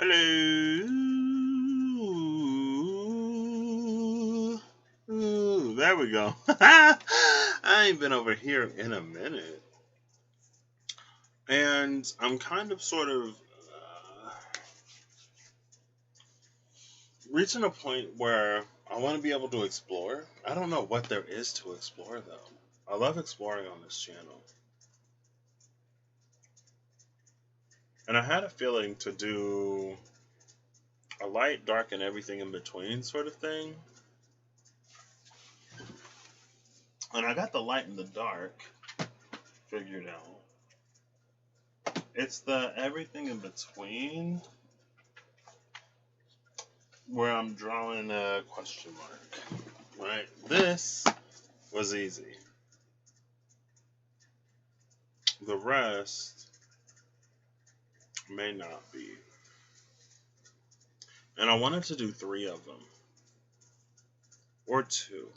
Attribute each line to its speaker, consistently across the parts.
Speaker 1: Hello. Ooh, there we go. I ain't been over here in a minute. And I'm kind of sort of reaching a point where I want to be able to explore. I don't know what there is to explore, though. I love exploring on this channel. And I had a feeling to do a light, dark, and everything in between sort of thing. And I got the light and the dark figured out. It's the everything in between where I'm drawing a question mark. Right? This was easy. The rest may not be. And I wanted to do 3 of them. Or 2.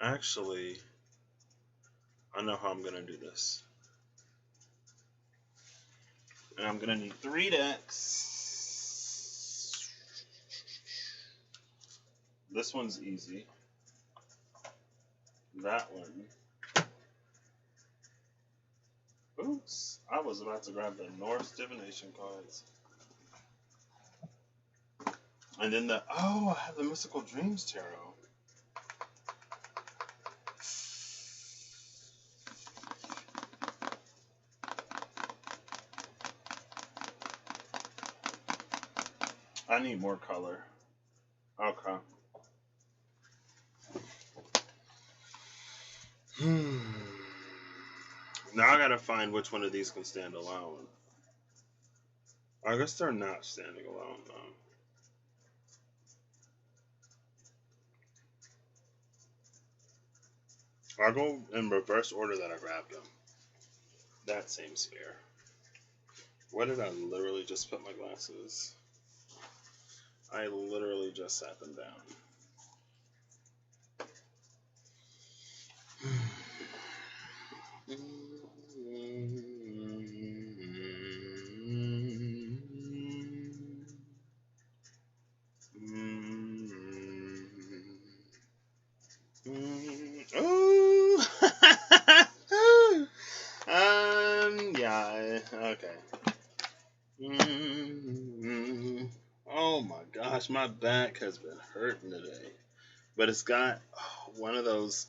Speaker 1: Actually, I know how I'm going to do this. And I'm going to need 3 decks. This one's easy. That one. Oops. I was about to grab the Norse Divination cards. And then I have the Mystical Dreams Tarot. I need more color. Okay. Now I gotta find which one of these can stand alone. I guess they're not standing alone, though. I'll go in reverse order that I grabbed them. That seems fair. Where did I literally just put my glasses? I literally just sat them down. Oh, yeah, okay. Oh my gosh, my back has been hurting today. But it's got one of those,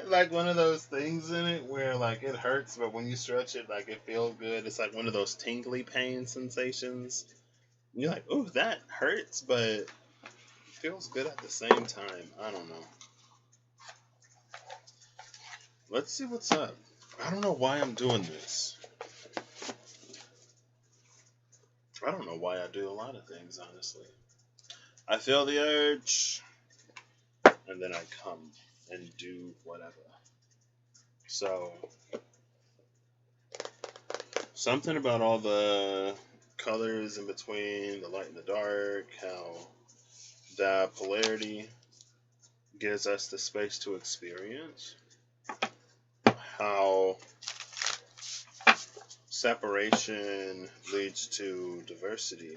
Speaker 1: like one of those things in it where like it hurts, but when you stretch it, like it feels good. It's like one of those tingly pain sensations. You're like, ooh, that hurts, but it feels good at the same time. I don't know. Let's see what's up. I don't know why I'm doing this. I don't know why I do a lot of things, honestly. I feel the urge, and then I come and do whatever. So, something about all the colors in between, the light and the dark, how the polarity gives us the space to experience, how separation leads to diversity,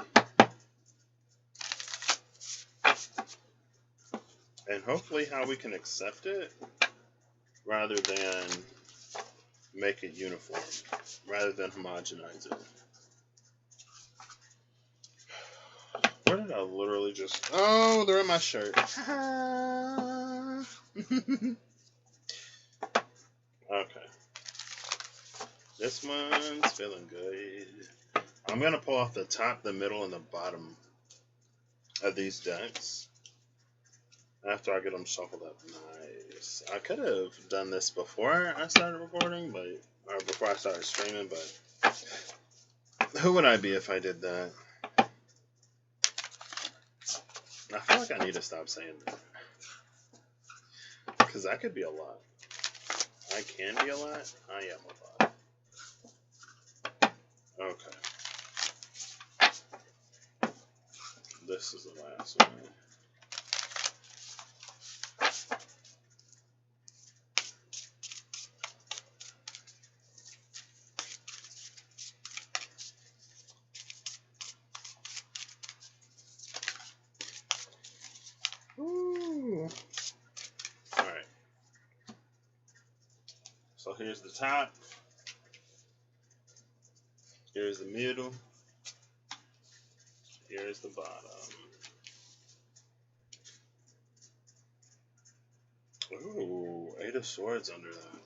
Speaker 1: and hopefully how we can accept it rather than make it uniform, rather than homogenize it. Where did I literally just... Oh, they're in my shirt. Okay. This one's feeling good. I'm going to pull off the top, the middle, and the bottom of these decks after I get them shuffled up nice. I could have done this before I started recording, or before I started streaming, but who would I be if I did that? I feel like I need to stop saying that. Because I could be a lot. I can be a lot. I am a lot. Okay. This is the last one. So here's the top. Here's the middle. Here's the bottom. Ooh, 8 of Swords under that.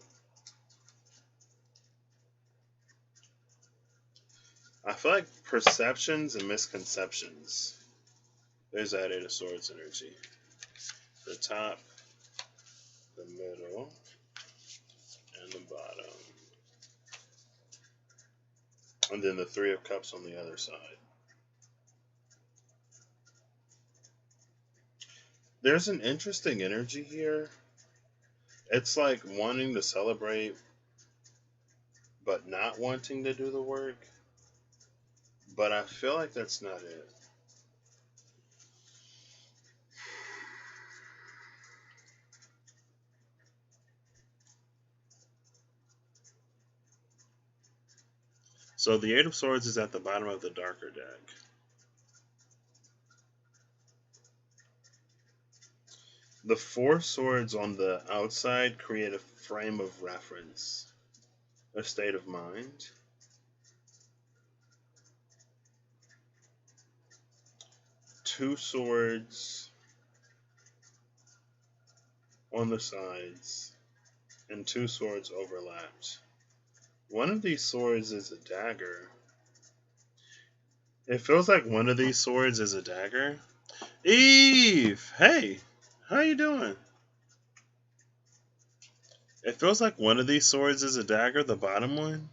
Speaker 1: I feel like perceptions and misconceptions. There's that 8 of Swords energy. The top, the middle, and the bottom. And then the 3 of Cups on the other side. There's an interesting energy here. It's like wanting to celebrate, but not wanting to do the work. But I feel like that's not it. So the 8 of Swords is at the bottom of the darker deck. The 4 swords on the outside create a frame of reference, a state of mind. Two swords on the sides and 2 swords overlapped. One of these swords is a dagger. It feels like one of these swords is a dagger. Eve! Hey! How you doing? It feels like one of these swords is a dagger, the bottom one,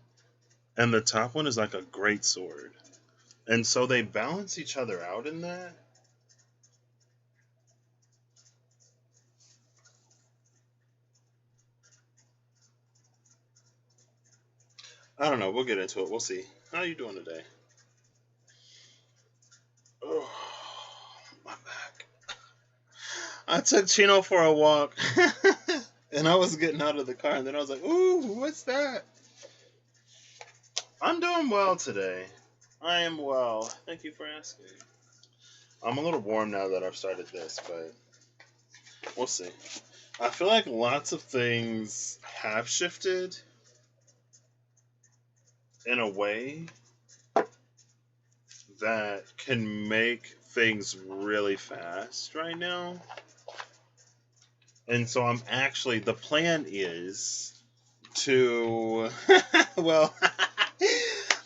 Speaker 1: and the top one is like a great sword. And so they balance each other out in that. I don't know. We'll get into it. We'll see. How you doing today? Oh, my back. I took Chino for a walk, and I was getting out of the car, and then I was like, ooh, what's that? I'm doing well today. I am well. Thank you for asking. I'm a little warm now that I've started this, but we'll see. I feel like lots of things have shifted in a way that can make things really fast right now. And so I'm actually, the plan is to, well,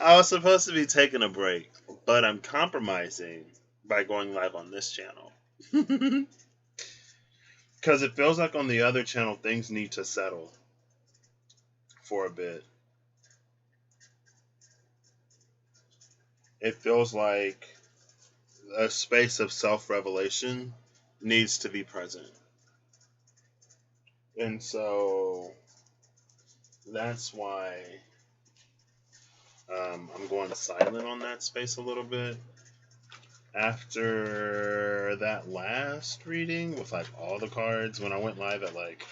Speaker 1: I was supposed to be taking a break, but I'm compromising by going live on this channel. Because it feels like on the other channel, things need to settle for a bit. It feels like a space of self-revelation needs to be present. And so that's why I'm going silent on that space a little bit. After that last reading with like all the cards, when I went live at like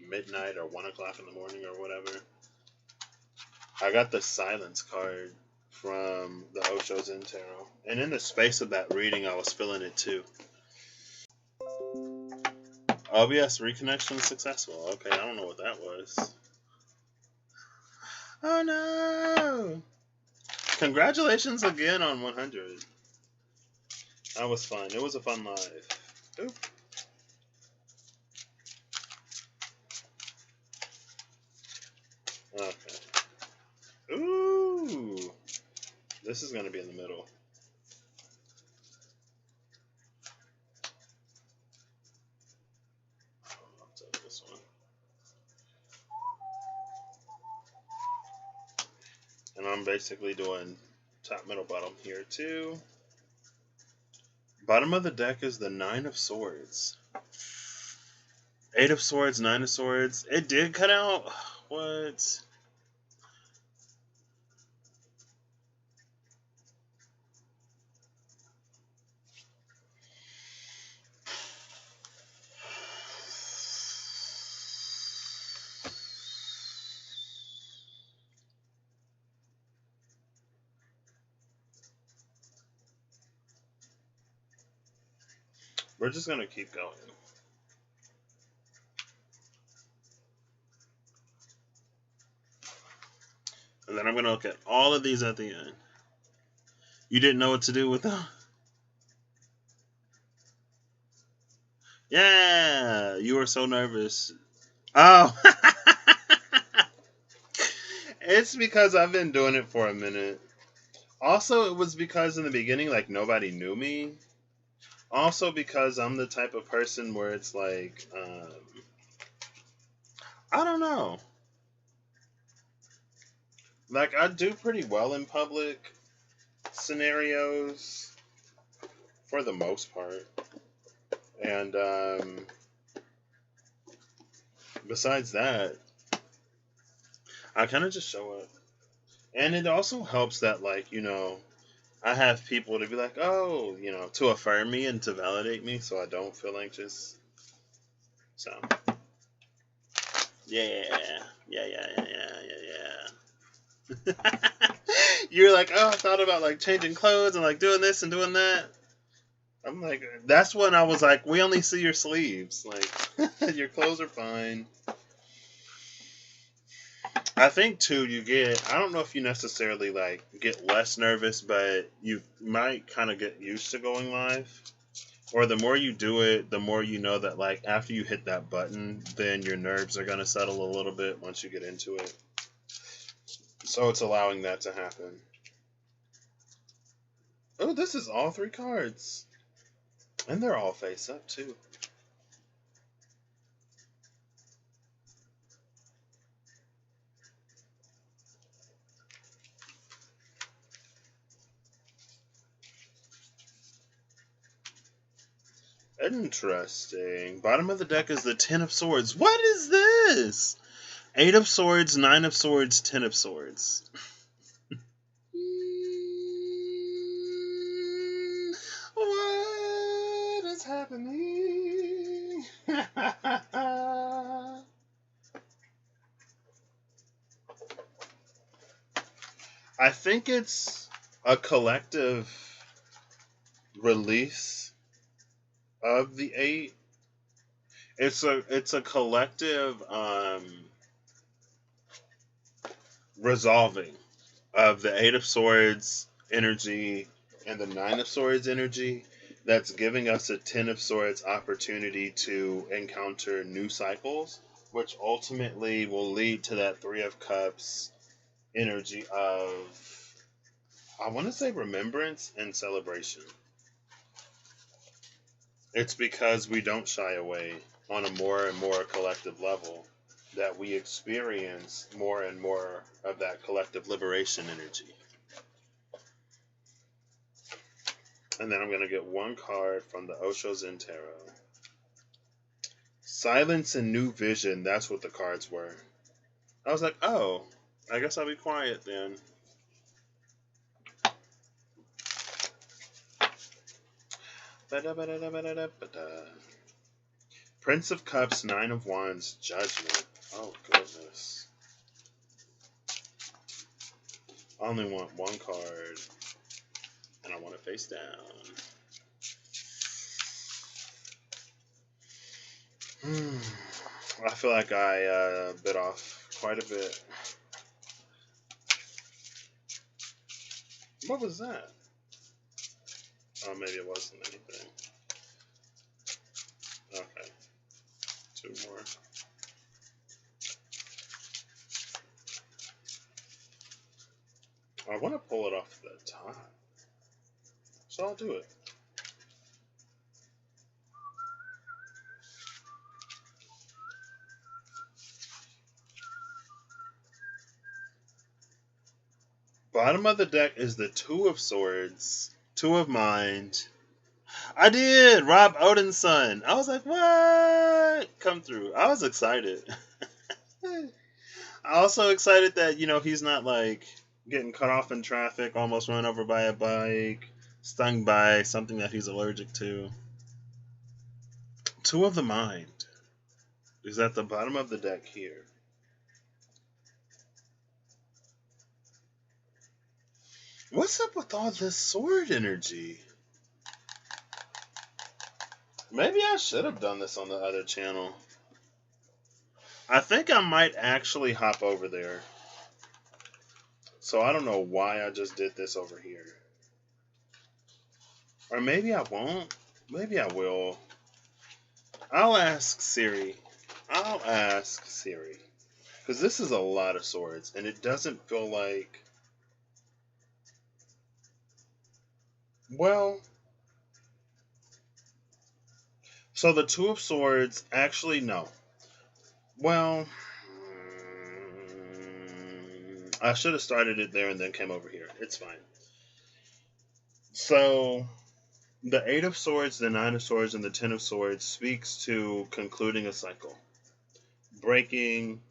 Speaker 1: midnight or 1 o'clock in the morning or whatever, I got the silence card from the Osho Zen Tarot. And in the space of that reading, I was feeling it too. OBS reconnection successful. Okay, I don't know what that was. Oh no! Congratulations again on 100. That was fun. It was a fun live. Oop. Okay. Ooh! This is going to be in the middle. I'll take this one. And I'm basically doing top, middle, bottom here too. Bottom of the deck is the 9 of Swords. 8 of Swords, 9 of Swords. It did cut out. What? We're just going to keep going. And then I'm going to look at all of these at the end. You didn't know what to do with them? Yeah, you were so nervous. Oh. It's because I've been doing it for a minute. Also, it was because in the beginning, like, nobody knew me. Also, because I'm the type of person where it's like, I don't know. Like, I do pretty well in public scenarios for the most part. And besides that, I kind of just show up. And it also helps that, like, you know, I have people to be like, oh, you know, to affirm me and to validate me so I don't feel anxious. So, yeah. You're like, oh, I thought about, like, changing clothes and, like, doing this and doing that. I'm like, that's when I was like, we only see your sleeves. Like, your clothes are fine. I think too, I don't know if you necessarily like get less nervous, but you might kind of get used to going live. Or the more you do it, the more you know that like after you hit that button, then your nerves are going to settle a little bit once you get into it. So it's allowing that to happen. Oh, this is all 3 cards. And they're all face up too. Interesting. Bottom of the deck is the 10 of Swords. What is this? 8 of Swords, 9 of Swords, 10 of Swords. What is happening? I think it's a collective release of the 8. It's a collective resolving of the 8 of Swords energy and the 9 of Swords energy that's giving us a 10 of Swords opportunity to encounter new cycles, which ultimately will lead to that 3 of Cups energy of, I want to say, remembrance and celebration. It's because we don't shy away on a more and more collective level that we experience more and more of that collective liberation energy. And then I'm going to get 1 card from the Osho Zen Tarot. Silence and New Vision, that's what the cards were. I was like, oh, I guess I'll be quiet then. Prince of Cups, 9 of Wands, Judgment. Oh, goodness. I only want 1 card. And I want it face down. I feel like I bit off quite a bit. What was that? Oh, maybe it wasn't anything. Okay. 2 more. I want to pull it off the top. So I'll do it. Bottom of the deck is the 2 of Swords, 2 of Mind. I did! Rob Odinson. I was like, what? Come through. I was excited. I also excited that, you know, he's not like getting cut off in traffic, almost run over by a bike, stung by something that he's allergic to. 2 of the Mind is at the bottom of the deck here. What's up with all this sword energy? Maybe I should have done this on the other channel. I think I might actually hop over there. So I don't know why I just did this over here. Or maybe I won't. Maybe I will. I'll ask Siri. I'll ask Siri. Because this is a lot of swords, and it doesn't feel like... Well... So the Two of Swords, actually, no. Well... I should have started it there and then came over here. It's fine. So... The Eight of Swords, the Nine of Swords, and the Ten of Swords speaks to concluding a cycle. Breaking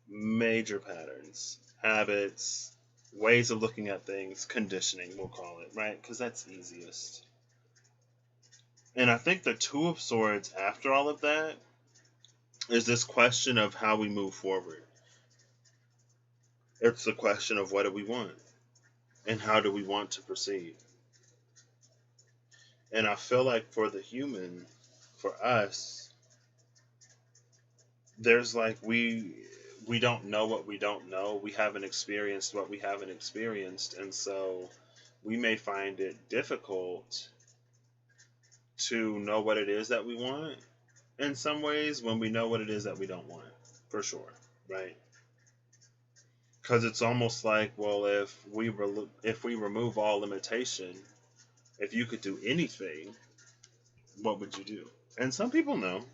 Speaker 1: major patterns, habits, ways of looking at things, conditioning, we'll call it, right? Because that's easiest. And I think the Two of Swords, after all of that, is this question of how we move forward. It's the question of what do we want? And how do we want to proceed? And I feel like for the human, for us, there's like we don't know what we don't know. We haven't experienced what we haven't experienced. And so we may find it difficult to know what it is that we want in some ways when we know what it is that we don't want, for sure, right? Because it's almost like, well, if we remove all limitation, if you could do anything, what would you do? And some people know.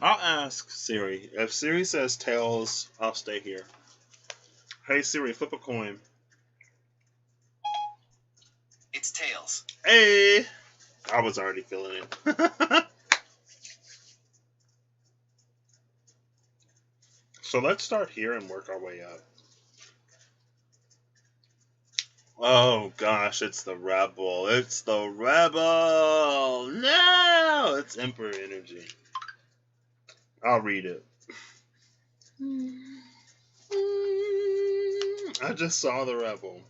Speaker 1: I'll ask Siri. If Siri says tails, I'll stay here. Hey Siri, flip a coin.
Speaker 2: It's tails.
Speaker 1: Hey! I was already feeling it. So let's start here and work our way up. Oh gosh, it's the rebel. It's the rebel. No! It's Emperor energy. I'll read it. I just saw the rebel.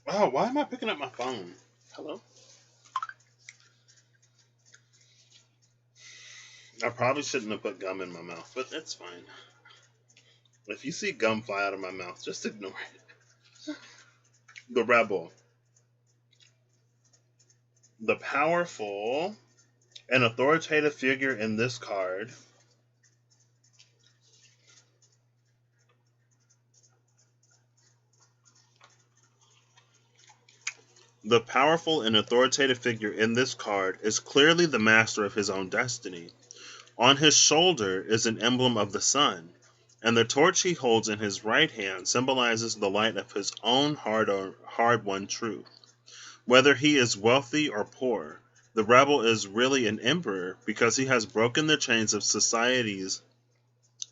Speaker 1: Oh, why am I picking up my phone? Hello? I probably shouldn't have put gum in my mouth, but that's fine. If you see gum fly out of my mouth, just ignore it. The rebel. The powerful and authoritative figure in this card The powerful and authoritative figure in this card is clearly the master of his own destiny. On his shoulder is an emblem of the sun, and the torch he holds in his right hand symbolizes the light of his own hard-won truth. Whether he is wealthy or poor, the rebel is really an emperor because he has broken the chains of society's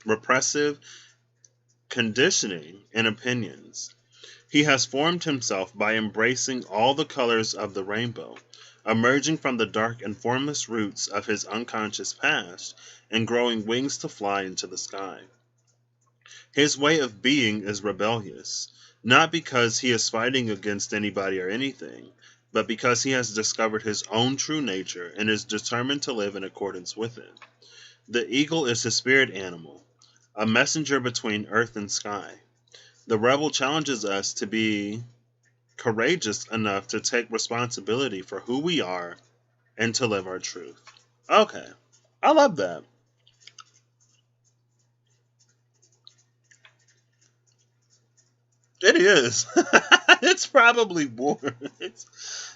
Speaker 1: repressive conditioning and opinions. He has formed himself by embracing all the colors of the rainbow, emerging from the dark and formless roots of his unconscious past and growing wings to fly into the sky. His way of being is rebellious, not because he is fighting against anybody or anything, but because he has discovered his own true nature and is determined to live in accordance with it. The eagle is his spirit animal, a messenger between earth and sky. The rebel challenges us to be courageous enough to take responsibility for who we are and to live our truth. Okay, I love that. It is. It's probably warm.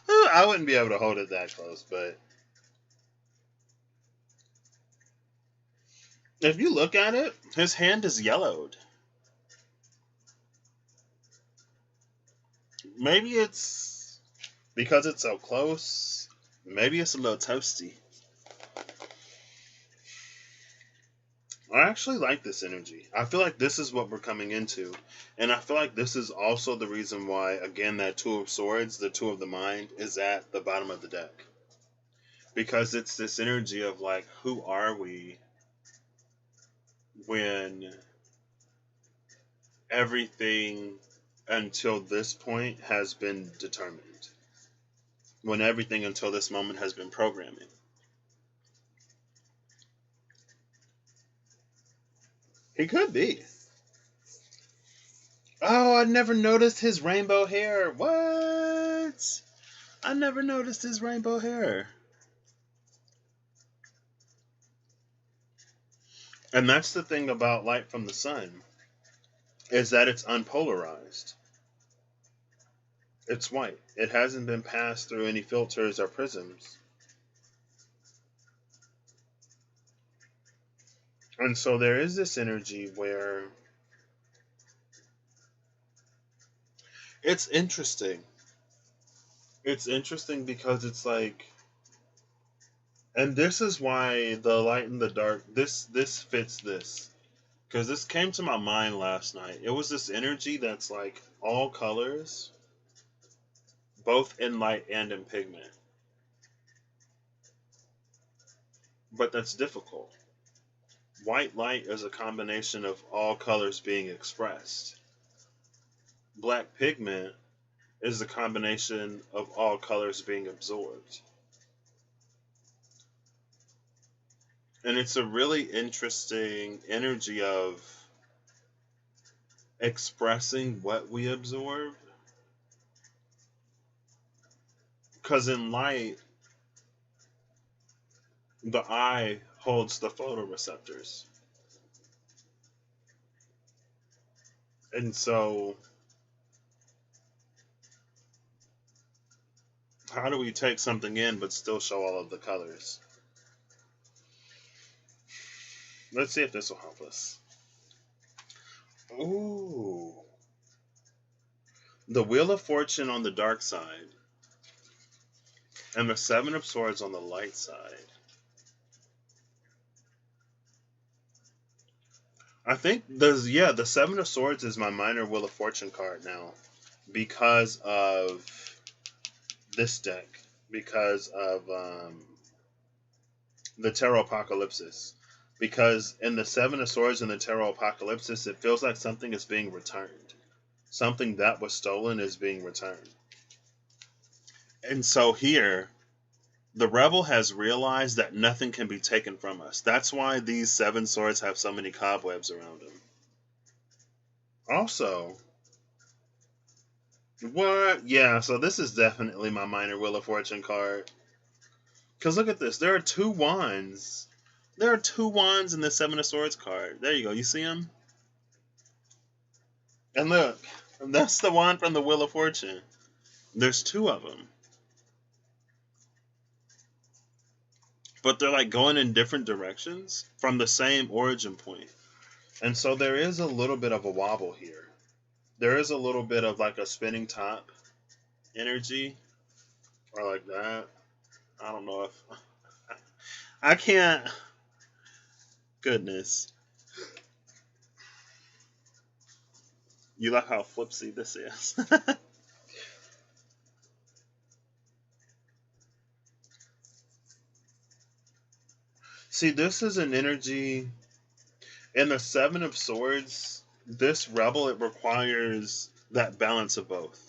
Speaker 1: I wouldn't be able to hold it that close, but if you look at it, his hand is yellowed. Maybe it's because it's so close. Maybe it's a little toasty. I actually like this energy. I feel like this is what we're coming into. And I feel like this is also the reason why, again, that Two of Swords, the Two of the Mind, is at the bottom of the deck. Because it's this energy of like, who are we when everything until this point has been determined. When everything until this moment has been programming. He could be. Oh, I never noticed his rainbow hair. What? I never noticed his rainbow hair. And that's the thing about light from the sun, is that it's unpolarized. It's white. It hasn't been passed through any filters or prisms. And so there is this energy where it's interesting. It's interesting because it's like, and this is why the light and the dark, this fits this. Because this came to my mind last night. It was this energy that's like all colors, both in light and in pigment. But that's difficult. White light is a combination of all colors being expressed. Black pigment is a combination of all colors being absorbed. And it's a really interesting energy of expressing what we absorb. Because in light, the eye holds the photoreceptors. And so, how do we take something in but still show all of the colors? Let's see if this will help us. Ooh. The Wheel of Fortune on the dark side and the Seven of Swords on the light side. I think the Seven of Swords is my minor Wheel of Fortune card now because of this deck, because of the Tarot Apocalypsis. Because in the Seven of Swords and the Tarot Apocalypsis, it feels like something is being returned. Something that was stolen is being returned. And so here, the rebel has realized that nothing can be taken from us. That's why these seven swords have so many cobwebs around them. Also, what? Yeah, so this is definitely my minor Wheel of Fortune card. Because look at this. There are two wands. There are two wands in the Seven of Swords card. There you go. You see them? And look, that's the wand from the Wheel of Fortune. There's two of them. But they're like going in different directions from the same origin point. And so there is a little bit of a wobble here. There is a little bit of like a spinning top energy. Or like that. I don't know if... I can't... Goodness. You like how flipsy this is. See, this is an energy... In the Seven of Swords, this rebel, it requires that balance of both.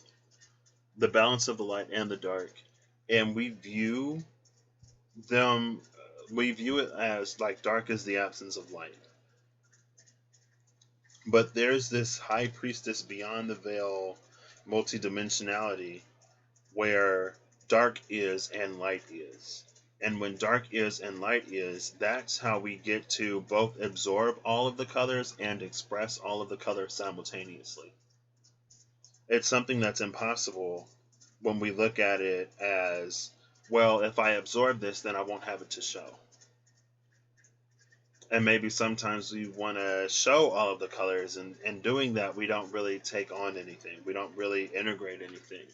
Speaker 1: The balance of the light and the dark. And we view them... We view it as like dark is the absence of light. But there's this high priestess beyond the veil multidimensionality where dark is and light is. And when dark is and light is, that's how we get to both absorb all of the colors and express all of the colors simultaneously. It's something that's impossible when we look at it as, well, if I absorb this, then I won't have it to show. And maybe sometimes we want to show all of the colors, and in doing that, we don't really take on anything. We don't really integrate anything.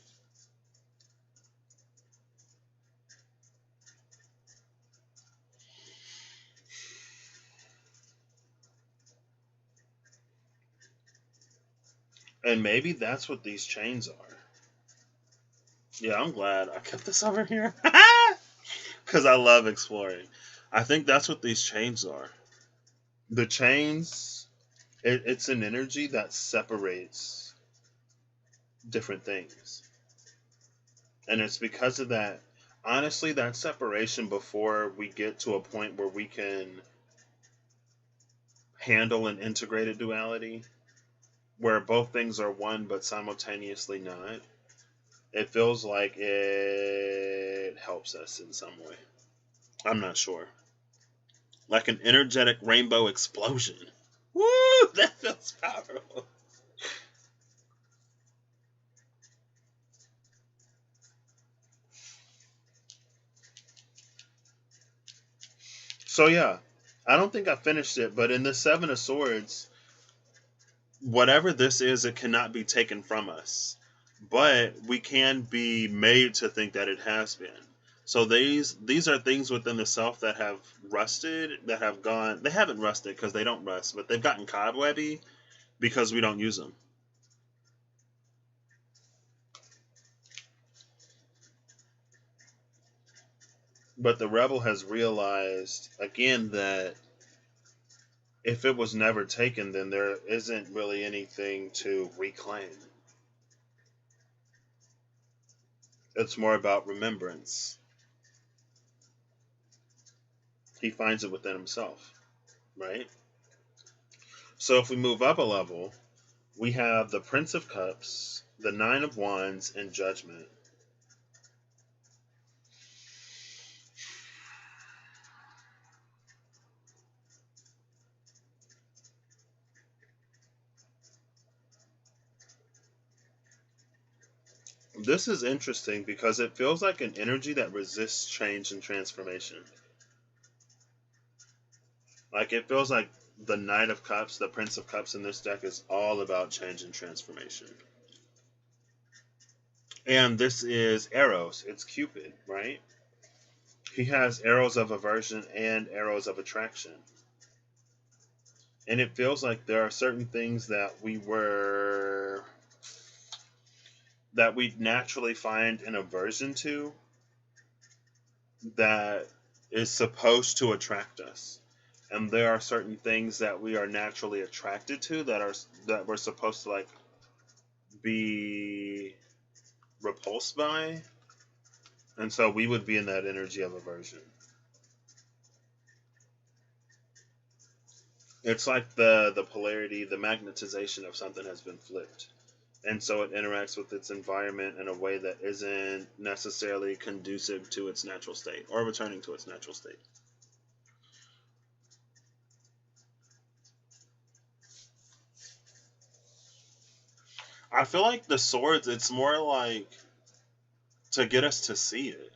Speaker 1: And maybe that's what these chains are. Yeah, I'm glad I kept this over here. Because I love exploring. I think that's what these chains are. The chains, it's an energy that separates different things. And it's because of that, honestly, that separation before we get to a point where we can handle an integrated duality, where both things are one but simultaneously not, it feels like it helps us in some way. I'm not sure. Like an energetic rainbow explosion. Woo! That feels powerful. So yeah, I don't think I finished it, but in the Seven of Swords, whatever this is, it cannot be taken from us. But we can be made to think that it has been. So these are things within the self that have rusted, that have gone. They haven't rusted because they don't rust, but they've gotten cobwebby because we don't use them. But the rebel has realized again that if it was never taken, then there isn't really anything to reclaim. It's more about remembrance. He finds it within himself, right? So if we move up a level, we have the Prince of Cups, the Nine of Wands, and Judgment. This is interesting because it feels like an energy that resists change and transformation. Like it feels like the Knight of Cups, the Prince of Cups in this deck is all about change and transformation. And this is Eros. It's Cupid, right? He has arrows of aversion and arrows of attraction. And it feels like there are certain things that we naturally find an aversion to that is supposed to attract us. And there are certain things that we are naturally attracted to that we're supposed to like be repulsed by. And so we would be in that energy of aversion. It's like the polarity, the magnetization of something has been flipped. And so it interacts with its environment in a way that isn't necessarily conducive to its natural state or returning to its natural state. I feel like the swords, it's more like to get us to see it.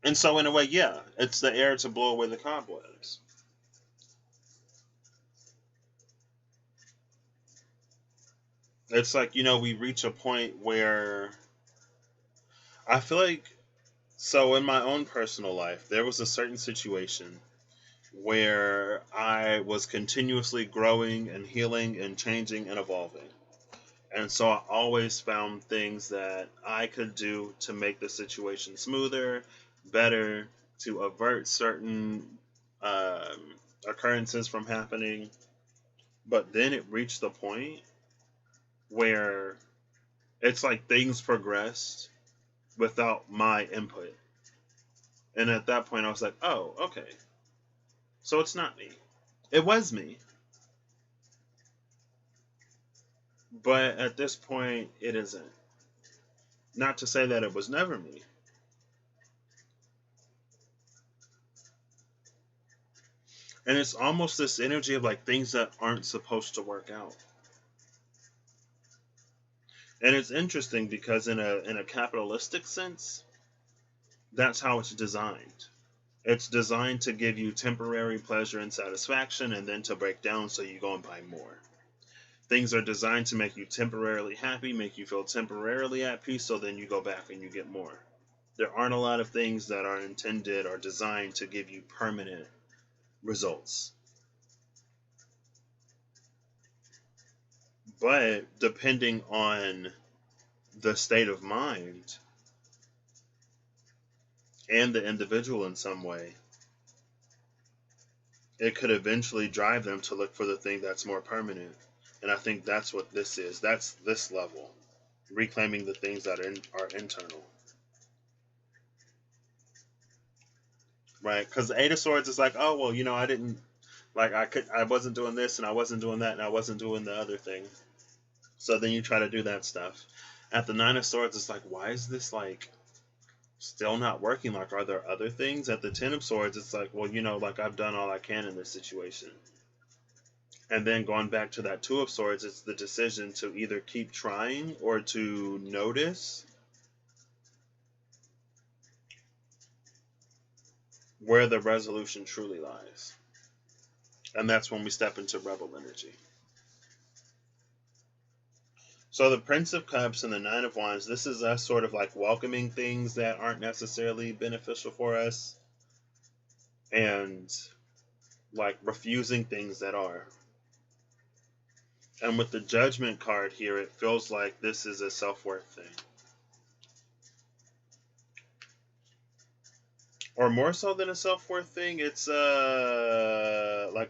Speaker 1: And so in a way, yeah, it's the air to blow away the cobwebs. It's like, we reach a point where I feel like, so in my own personal life, there was a certain situation where I was continuously growing and healing and changing and evolving. And so I always found things that I could do to make the situation smoother, better, to avert certain occurrences from happening. But then it reached the point where it's like things progressed without my input. And at that point, I was like, oh, okay. So it's not me. It was me. But at this point, it isn't. Not to say that it was never me. And it's almost this energy of like things that aren't supposed to work out. And it's interesting because in a capitalistic sense, that's how it's designed. It's designed to give you temporary pleasure and satisfaction and then to break down so you go and buy more. Things are designed to make you temporarily happy, make you feel temporarily at peace, so then you go back and you get more. There aren't a lot of things that are intended or designed to give you permanent results. But depending on the state of mind and the individual in some way, it could eventually drive them to look for the thing that's more permanent. And I think that's what this is. That's this level. reclaiming the things that are internal, right? Because the Eight of Swords is like, oh well, I didn't like I wasn't doing this and I wasn't doing that and I wasn't doing the other thing. So then you try to do that stuff. At the Nine of Swords, it's like, why is this like still not working? Like, are there other things? At the Ten of Swords, it's like, well, like I've done all I can in this situation. And then going back to that Two of Swords, it's the decision to either keep trying or to notice where the resolution truly lies. And that's when we step into rebel energy. So the Prince of Cups and the Nine of Wands, this is us sort of like welcoming things that aren't necessarily beneficial for us and like refusing things that are. And with the Judgment card here, it feels like this is a self-worth thing. Or more so than a self-worth thing, it's like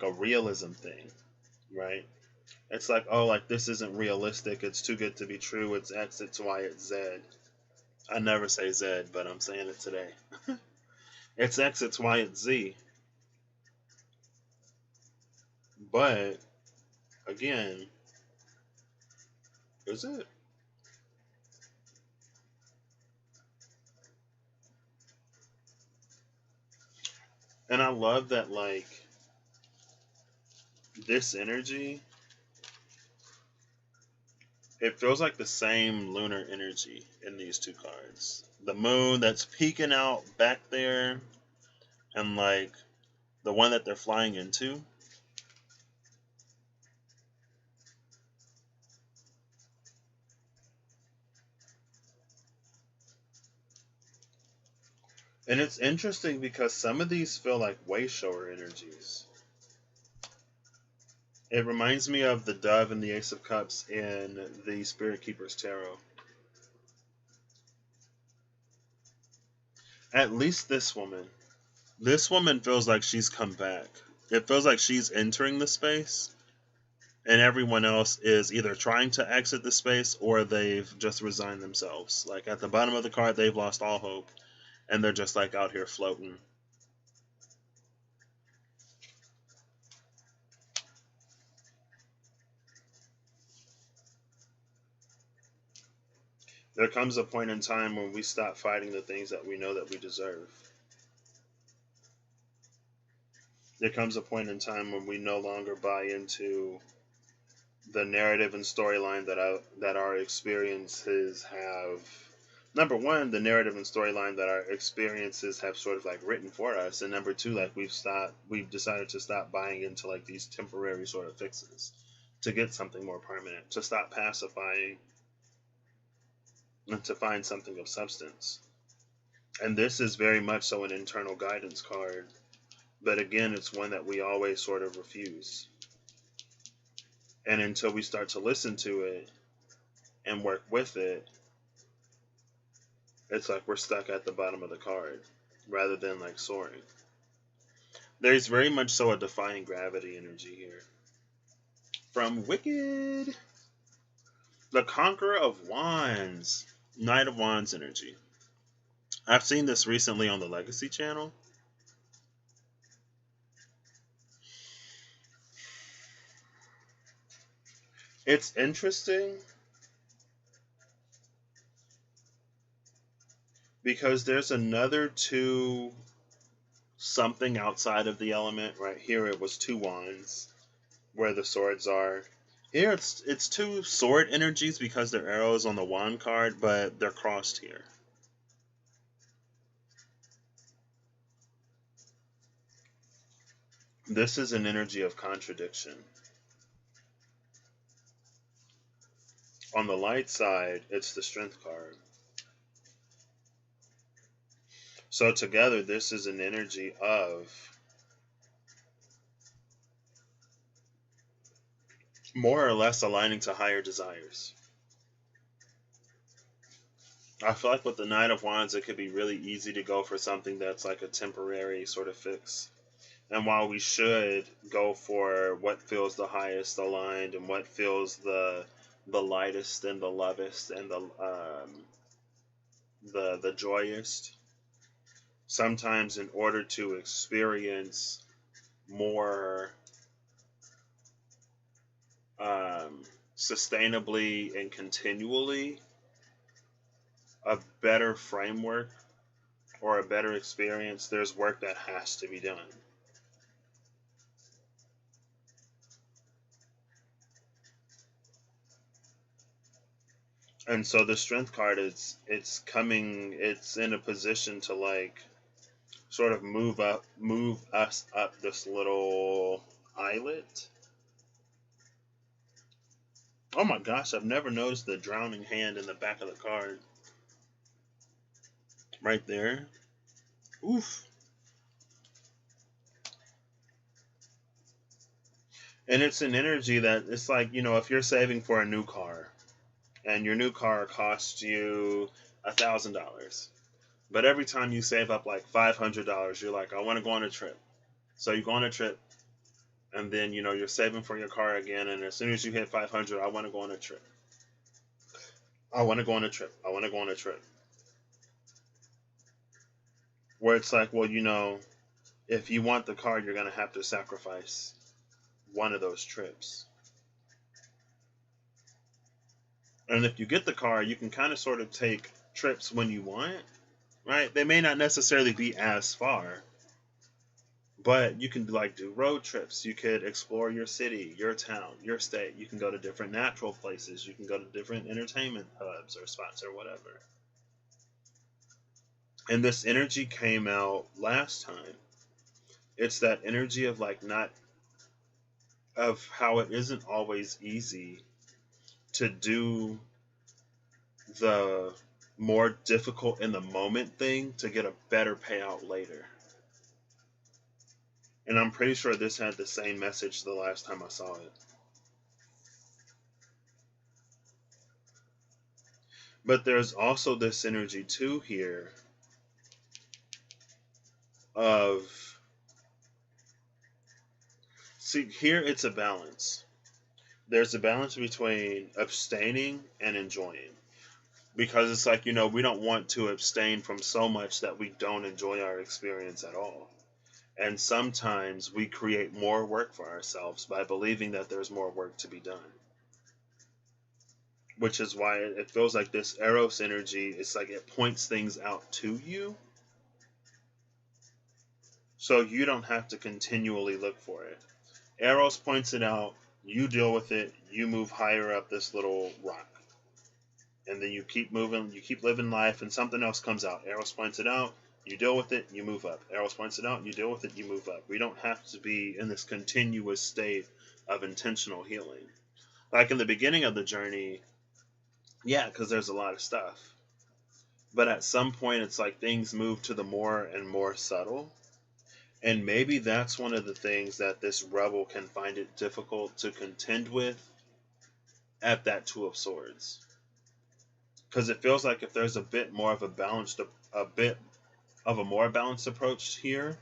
Speaker 1: a realism thing, right? It's like, oh, like this isn't realistic. It's too good to be true. It's X, it's Y, it's Z. I never say Z, but I'm saying it today. It's X, it's Y, it's Z. But, again, is it? And I love that, like, this energy, it feels like the same lunar energy in these two cards. The moon that's peeking out back there, and, like, the one that they're flying into. And it's interesting because some of these feel like way shower energies. It reminds me of the Dove and the Ace of Cups in the Spirit Keeper's Tarot. At least this woman. This woman feels like she's come back. It feels like she's entering the space, and everyone else is either trying to exit the space or they've just resigned themselves. Like at the bottom of the card, they've lost all hope, and they're just like out here floating. There comes a point in time when we stop fighting the things that we know that we deserve. There comes a point in time when we no longer buy into the narrative and storyline that our experiences have. Number one, the narrative and storyline that our experiences have sort of like written for us, and number two, like we've decided to stop buying into like these temporary sort of fixes to get something more permanent, to stop pacifying and to find something of substance. And this is very much so an internal guidance card, but again, it's one that we always sort of refuse. And until we start to listen to it and work with it, it's like we're stuck at the bottom of the card rather than like soaring. There's very much so a defying gravity energy here. From Wicked, the Conqueror of Wands, Knight of Wands energy. I've seen this recently on the Legacy channel. It's interesting because there's another two something outside of the element. Right here it was two wands where the swords are. Here it's two sword energies because they're arrows on the wand card, but they're crossed here. This is an energy of contradiction. On the light side, it's the Strength card. So together, this is an energy of more or less aligning to higher desires. I feel like with the Knight of Wands, it could be really easy to go for something that's like a temporary sort of fix. And while we should go for what feels the highest aligned and what feels the the lightest and the lovest and the joyous. Sometimes in order to experience more um, sustainably and continually a better framework or a better experience, there's work that has to be done. And so the strength card is it's in a position to like sort of move us up this little islet. Oh my gosh, I've never noticed the drowning hand in the back of the card. Right there. Oof. And it's an energy that it's like, if you're saving for a new car and your new car costs you $1,000, but every time you save up like $500, you're like, I want to go on a trip. So you go on a trip and then, you're saving for your car again. And as soon as you hit 500, I want to go on a trip. I want to go on a trip. I want to go on a trip. Where it's like, well, if you want the car, you're going to have to sacrifice one of those trips. And if you get the car, you can kind of sort of take trips when you want, right? They may not necessarily be as far, but you can like do road trips. You could explore your city, your town, your state. You can go to different natural places. You can go to different entertainment hubs or spots or whatever. And this energy came out last time. It's that energy of like of how it isn't always easy to do the more difficult in the moment thing to get a better payout later. And I'm pretty sure this had the same message the last time I saw it. But there's also this energy too here of, see, here it's a balance. There's a balance between abstaining and enjoying. Because it's like, we don't want to abstain from so much that we don't enjoy our experience at all. And sometimes we create more work for ourselves by believing that there's more work to be done. Which is why it feels like this Eros energy, it's like it points things out to you. So you don't have to continually look for it. Eros points it out, you deal with it, you move higher up this little rock. And then you keep moving, you keep living life, and something else comes out. Eros points it out, you deal with it, you move up. Eros points it out, you deal with it, you move up. We don't have to be in this continuous state of intentional healing. Like in the beginning of the journey, yeah, because there's a lot of stuff. But at some point, it's like things move to the more and more subtle. And maybe that's one of the things that this rebel can find it difficult to contend with at that Two of Swords. Because it feels like if there's a bit more of a more balanced approach here,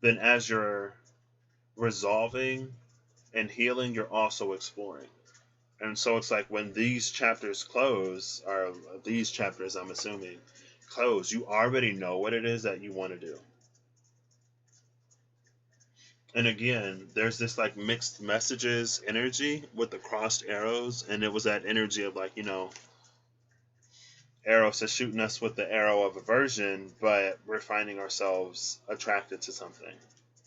Speaker 1: then as you're resolving and healing, you're also exploring. And so it's like when these chapters close, or these chapters, I'm assuming, close, you already know what it is that you want to do. And again, there's this like mixed messages energy with the crossed arrows, and it was that energy of like, Eros is shooting us with the arrow of aversion, but we're finding ourselves attracted to something.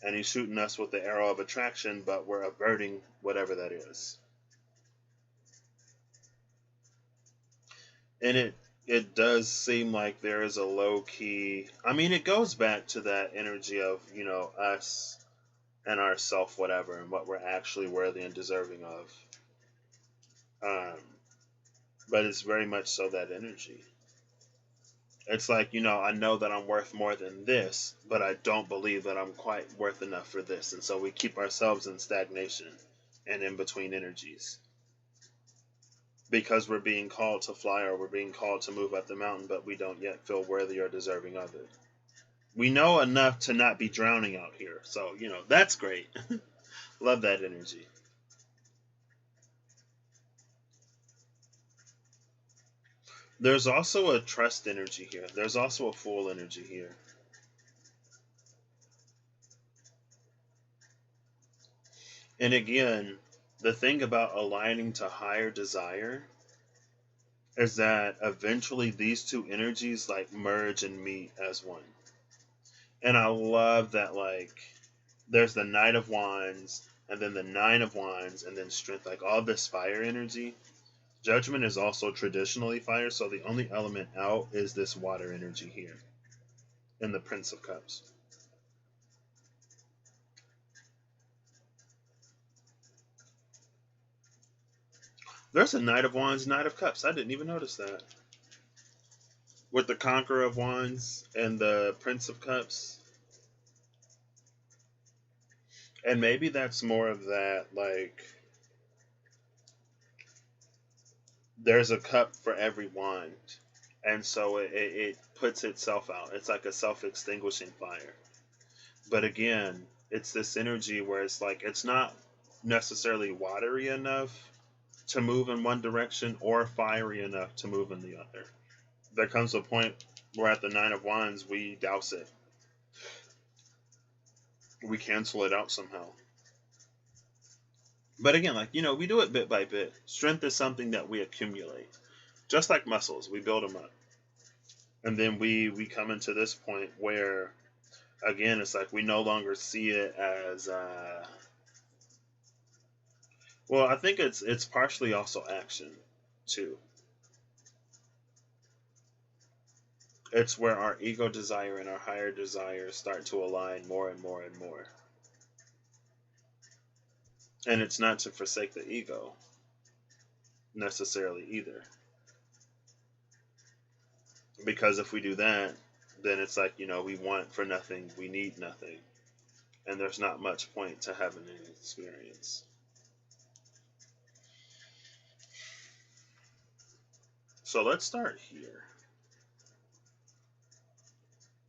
Speaker 1: And he's shooting us with the arrow of attraction, but we're averting whatever that is. And it does seem like there is a low key, I mean, it goes back to that energy of, us and our self whatever and what we're actually worthy and deserving of. But it's very much so that energy. It's like, I know that I'm worth more than this, but I don't believe that I'm quite worth enough for this. And so we keep ourselves in stagnation and in between energies. Because we're being called to fly or we're being called to move up the mountain, but we don't yet feel worthy or deserving of it. We know enough to not be drowning out here. So, that's great. Love that energy. There's also a trust energy here. There's also a full energy here. And again, the thing about aligning to higher desire is that eventually these two energies like merge and meet as one. And I love that, like, there's the Knight of Wands and then the Nine of Wands and then strength, like all this fire energy. Judgment is also traditionally fire, so the only element out is this water energy here in the Prince of Cups. There's a Knight of Wands, Knight of Cups. I didn't even notice that. With the Conqueror of Wands and the Prince of Cups. And maybe that's more of that, like, there's a cup for every wand. And so it puts itself out. It's like a self-extinguishing fire. But again, it's this energy where it's like, it's not necessarily watery enough to move in one direction or fiery enough to move in the other. There comes a point where at the Nine of Wands, we douse it. We cancel it out somehow. But again, like, you know, we do it bit by bit. Strength is something that we accumulate. Just like muscles, we build them up. And then we come into this point where, again, it's like we no longer see it as... well, I think it's partially also action, too. It's where our ego desire and our higher desires start to align more and more and more. And it's not to forsake the ego, necessarily either. Because if we do that, then it's like, you know, we want for nothing, we need nothing. And there's not much point to having an experience. So let's start here.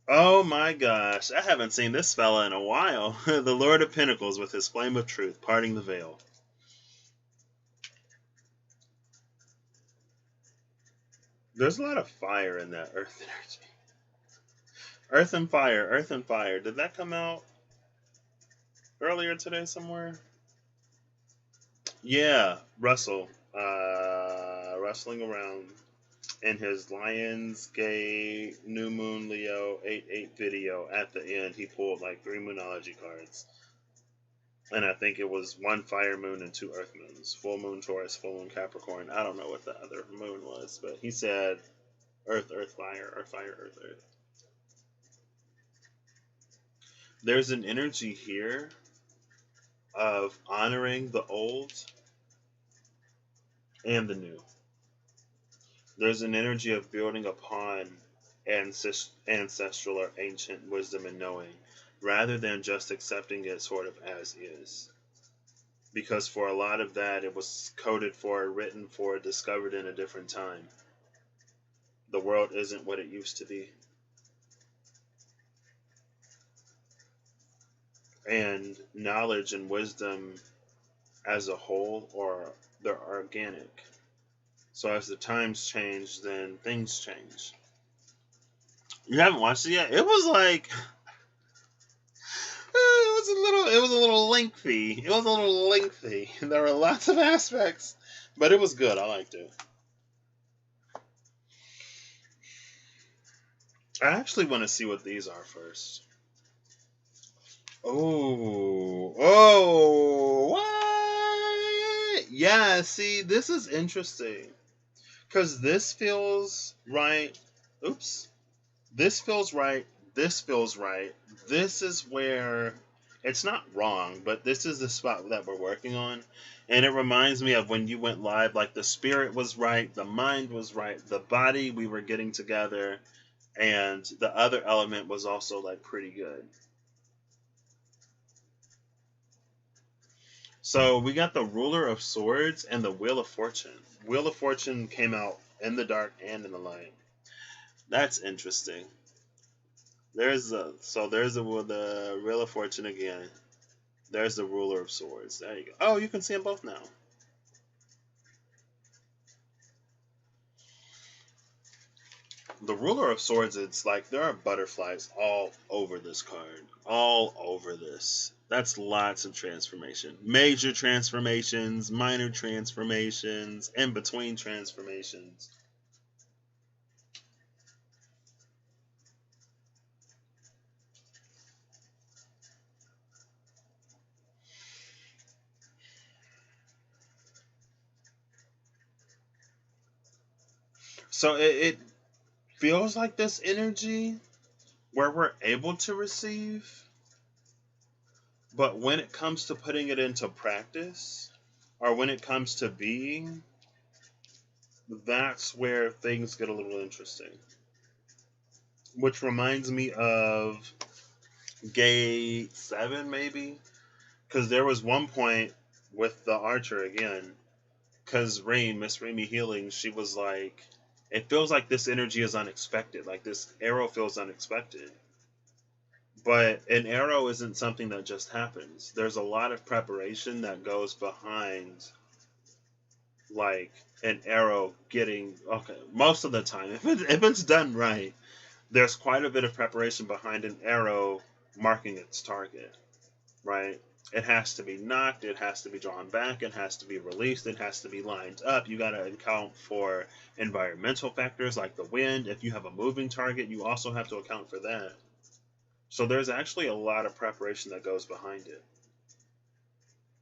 Speaker 1: Oh my gosh, I haven't seen this fella in a while. The Lord of Pentacles with his flame of truth, parting the veil. There's a lot of fire in that earth energy. Earth and fire, earth and fire. Did that come out earlier today somewhere? Yeah, Russell. Rustling around in his Lionsgate New Moon Leo 8/8 video. At the end, he pulled like 3 Moonology cards. And I think it was 1 fire moon and 2 earth moons. Full moon Taurus, full moon Capricorn. I don't know what the other moon was, but he said earth, earth, fire, or fire, earth, earth. There's an energy here of honoring the old and the new. There's an energy of building upon ancestral or ancient wisdom and knowing, rather than just accepting it sort of as is. Because for a lot of that, it was coded for, written for, discovered in a different time. The world isn't what it used to be. And knowledge and wisdom as a whole, or they're organic. So as the times change, then things change. You haven't watched it yet? It was like... it was a little lengthy. It was a little lengthy. There were lots of aspects, but it was good. I liked it. I actually want to see what these are first. Oh, what? Yeah, see, this is interesting. Because this feels right. Oops. This feels right. This feels right. This is where it's not wrong, but this is the spot that we're working on. And it reminds me of when you went live, like the spirit was right, the mind was right, the body, we were getting together, and the other element was also like pretty good. So we got the Ruler of Swords and the Wheel of Fortune. Wheel of Fortune came out in the dark and in the light. That's interesting. There's the Wheel of Fortune again. There's the Ruler of Swords. There you go. Oh, you can see them both now. the Ruler of Swords, it's like there are butterflies all over this card. All over this. That's lots of transformation. Major transformations, minor transformations, in between transformations. So it feels like this energy where we're able to receive, but when it comes to putting it into practice, or when it comes to being, that's where things get a little interesting. Which reminds me of Gate 7, maybe? Because there was one point with the archer again, because Miss Raimi Healing, she was like, it feels like this energy is unexpected. Like this arrow feels unexpected. But an arrow isn't something that just happens. There's a lot of preparation that goes behind, like, an arrow getting, okay, most of the time, if it's done right, there's quite a bit of preparation behind an arrow marking its target, right? It has to be knocked, it has to be drawn back, it has to be released, it has to be lined up. You got to account for environmental factors like the wind. If you have a moving target, you also have to account for that. So there's actually a lot of preparation that goes behind it.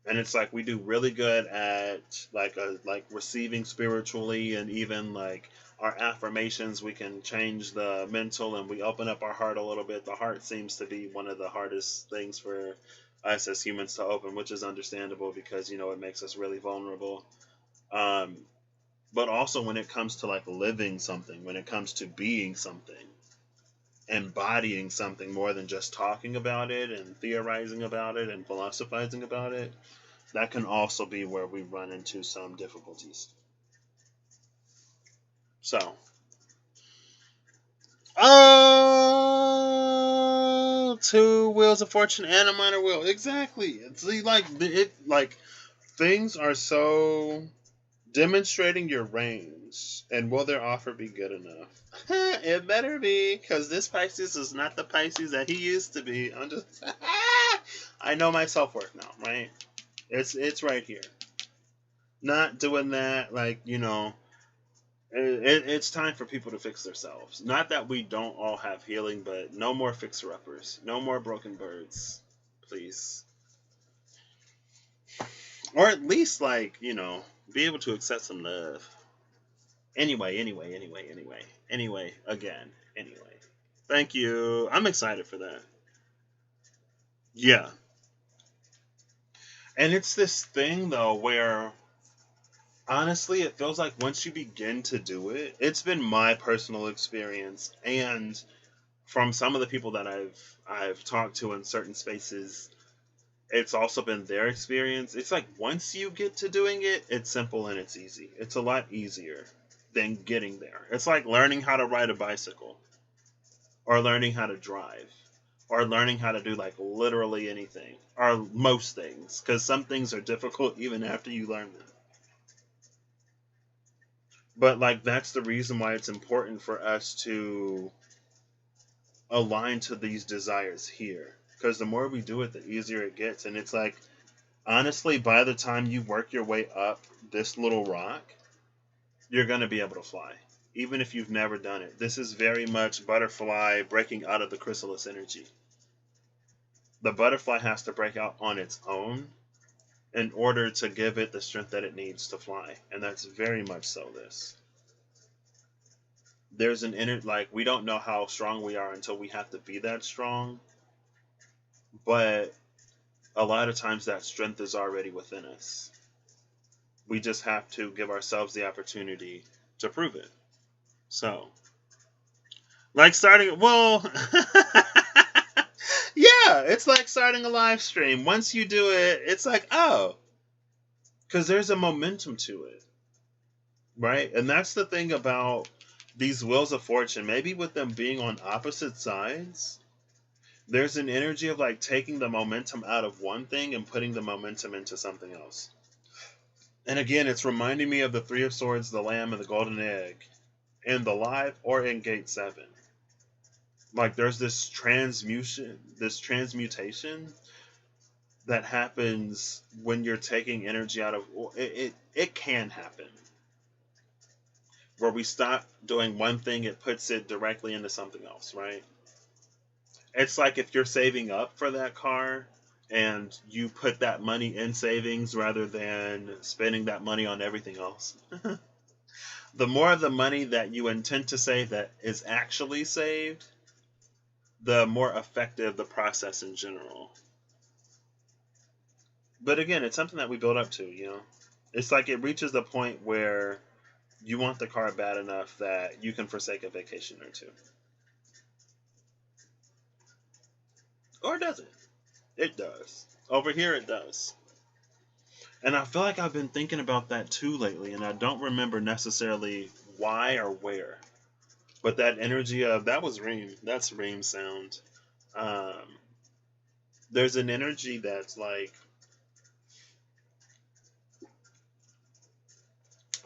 Speaker 1: And it's like we do really good at like receiving spiritually, and even like our affirmations, we can change the mental and we open up our heart a little bit. The heart seems to be one of the hardest things for us as humans to open, which is understandable because, it makes us really vulnerable. But also when it comes to like living something, when it comes to being something, embodying something more than just talking about it and theorizing about it and philosophizing about it, that can also be where we run into some difficulties. So, two wheels of fortune and a minor wheel. Exactly. See, like things are so demonstrating your range, and will their offer be good enough? It better be, because this Pisces is not the Pisces that he used to be. I'm just, I know my self-worth now, right? It's right here. Not doing that, like, it's time for people to fix themselves. Not that we don't all have healing, but no more fixer-uppers. No more broken birds, please. Or at least, like, be able to accept some love. Anyway, again. Thank you. I'm excited for that. Yeah. And it's this thing, though, where honestly, it feels like once you begin to do it, it's been my personal experience, and from some of the people that I've talked to in certain spaces, it's also been their experience. It's like once you get to doing it, it's simple and it's easy. It's a lot easier than getting there. It's like learning how to ride a bicycle, or learning how to drive, or learning how to do like literally anything, or most things, because some things are difficult even after you learn them. But like that's the reason why it's important for us to align to these desires here, because the more we do it, the easier it gets. And it's like, honestly, by the time you work your way up this little rock, you're going to be able to fly, even if you've never done it. This is very much butterfly breaking out of the chrysalis energy. The butterfly has to break out on its own in order to give it the strength that it needs to fly. And that's very much so this. There's an inner, like, we don't know how strong we are until we have to be that strong. But a lot of times that strength is already within us. We just have to give ourselves the opportunity to prove it. So, like starting, well, yeah, it's like starting a live stream. Once you do it, it's like, oh, because there's a momentum to it, right? And that's the thing about these wheels of fortune. Maybe with them being on opposite sides, there's an energy of like taking the momentum out of one thing and putting the momentum into something else. And again, it's reminding me of the Three of Swords, the Lamb, and the Golden Egg. in the live or in gate 7. Like there's this transmutation that happens when you're taking energy out of it can happen where we stop doing one thing, it puts it directly into something else, right? It's like if you're saving up for that car and you put that money in savings rather than spending that money on everything else. The more of the money that you intend to save that is actually saved, the more effective the process in general. But again, it's something that we build up to, you know? It's like it reaches the point where you want the car bad enough that you can forsake a vacation or two. Or does it? It does. Over here, it does. And I feel like I've been thinking about that too lately, and I don't remember necessarily why or where. But that energy of that was Reem. That's Reem sound. Um, there's an energy that's like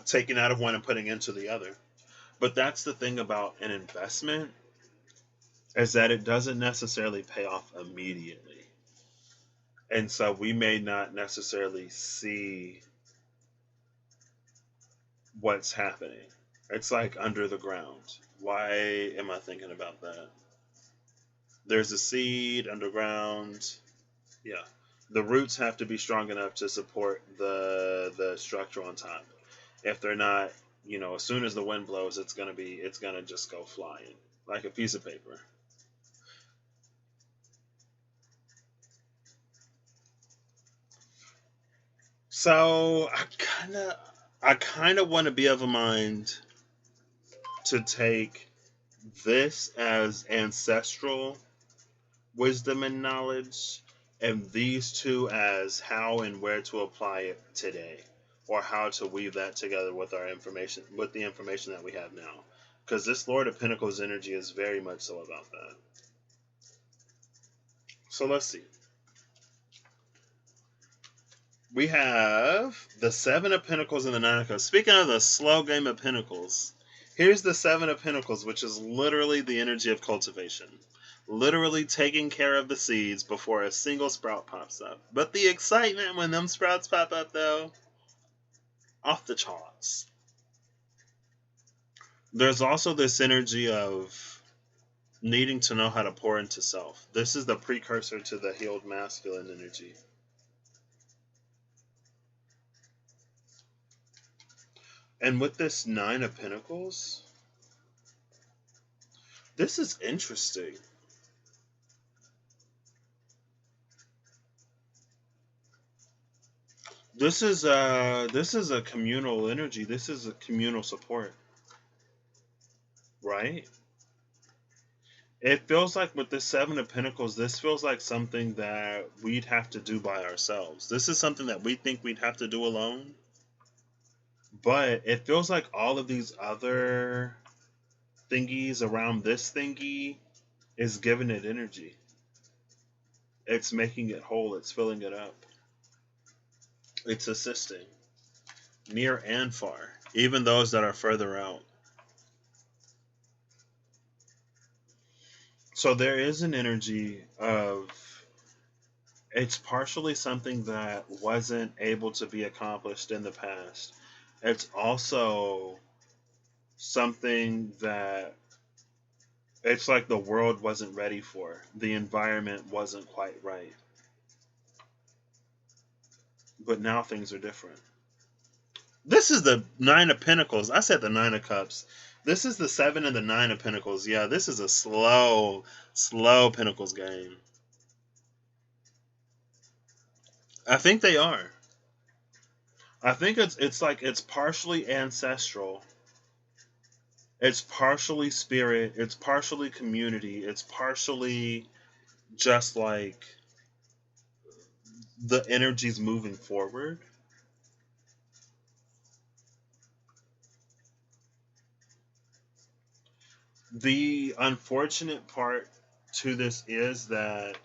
Speaker 1: taking out of one and putting into the other. But that's the thing about an investment is that it doesn't necessarily pay off immediately. And so we may not necessarily see what's happening. It's like under the ground. Why am I thinking about that? There's a seed underground. Yeah. The roots have to be strong enough to support the structure on top. If they're not, you know, as soon as the wind blows, it's gonna just go flying like a piece of paper. So I kinda want to be of a mind to take this as ancestral wisdom and knowledge, and these two as how and where to apply it today, or how to weave that together with our information, with the information that we have now. Because this Lord of Pentacles energy is very much so about that. So let's see. We have the Seven of Pentacles and the Nine of Cups. Speaking of the slow game of Pentacles, here's the Seven of Pentacles, which is literally the energy of cultivation. Literally taking care of the seeds before a single sprout pops up. But the excitement when them sprouts pop up, though, off the charts. There's also this energy of needing to know how to pour into self. This is the precursor to the healed masculine energy. And with this Nine of Pentacles, this is interesting. This is a communal energy. This is a communal support. Right? It feels like with this Seven of Pentacles, this feels like something that we'd have to do by ourselves. This is something that we think we'd have to do alone. But it feels like all of these other thingies around this thingy is giving it energy. It's making it whole. It's filling it up. It's assisting. Near and far. Even those that are further out. So there is an energy of it's partially something that wasn't able to be accomplished in the past. It's also something that it's like the world wasn't ready for. The environment wasn't quite right. But now things are different. This is the Nine of Pentacles. I said the Nine of Cups. This is the Seven and the Nine of Pentacles. Yeah, this is a slow Pentacles game. I think they are. I think it's like it's partially ancestral. It's partially spirit. It's partially community. It's partially just like the energies moving forward. The unfortunate part to this is that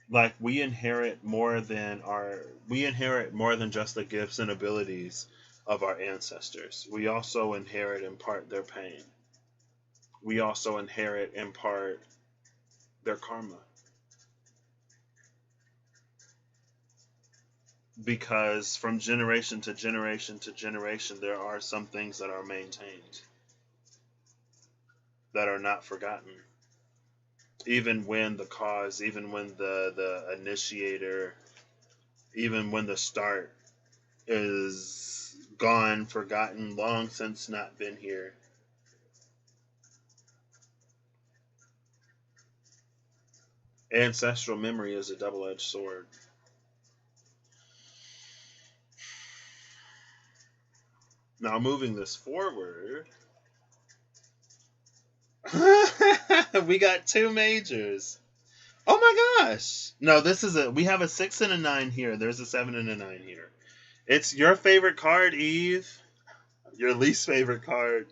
Speaker 1: like we inherit more than just the gifts and abilities of our ancestors. We also inherit in part their pain. We also inherit in part their karma. Because from generation to generation to generation, there are some things that are maintained, that are not forgotten. Even when the cause, even when the initiator, even when the start is gone, forgotten, long since not been here. Ancestral memory is a double-edged sword. Now, moving this forward, we got 2 majors. Oh my gosh! No, we have a 6 and a 9 here. There's a 7 and a 9 here. It's your favorite card, Eve. Your least favorite card.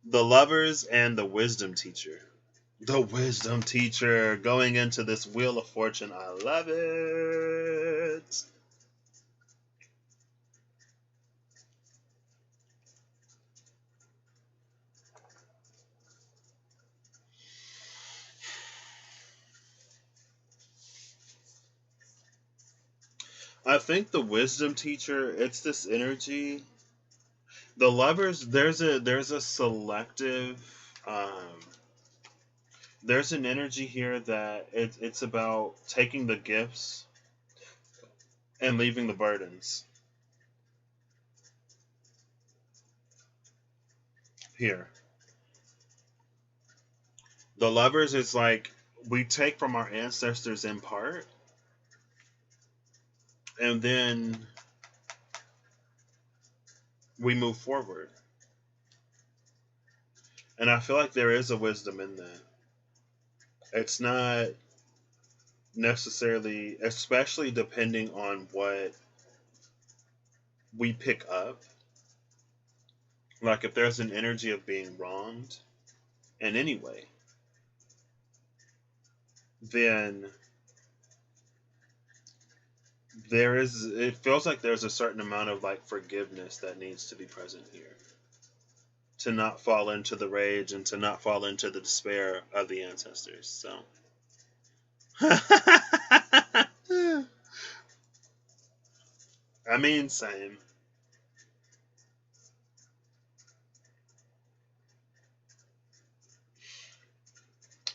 Speaker 1: The Lovers and the Wisdom Teacher. The Wisdom Teacher going into this Wheel of Fortune. I love it. I think the Wisdom Teacher, it's this energy. The Lovers, there's a selective there's an energy here that it's about taking the gifts and leaving the burdens. Here. The Lovers is like we take from our ancestors in part, and then we move forward. And I feel like there is a wisdom in that. It's not necessarily, especially depending on what we pick up. Like if there's an energy of being wronged in any way, then it feels like there's a certain amount of like forgiveness that needs to be present here. To not fall into the rage and to not fall into the despair of the ancestors. So I mean, same.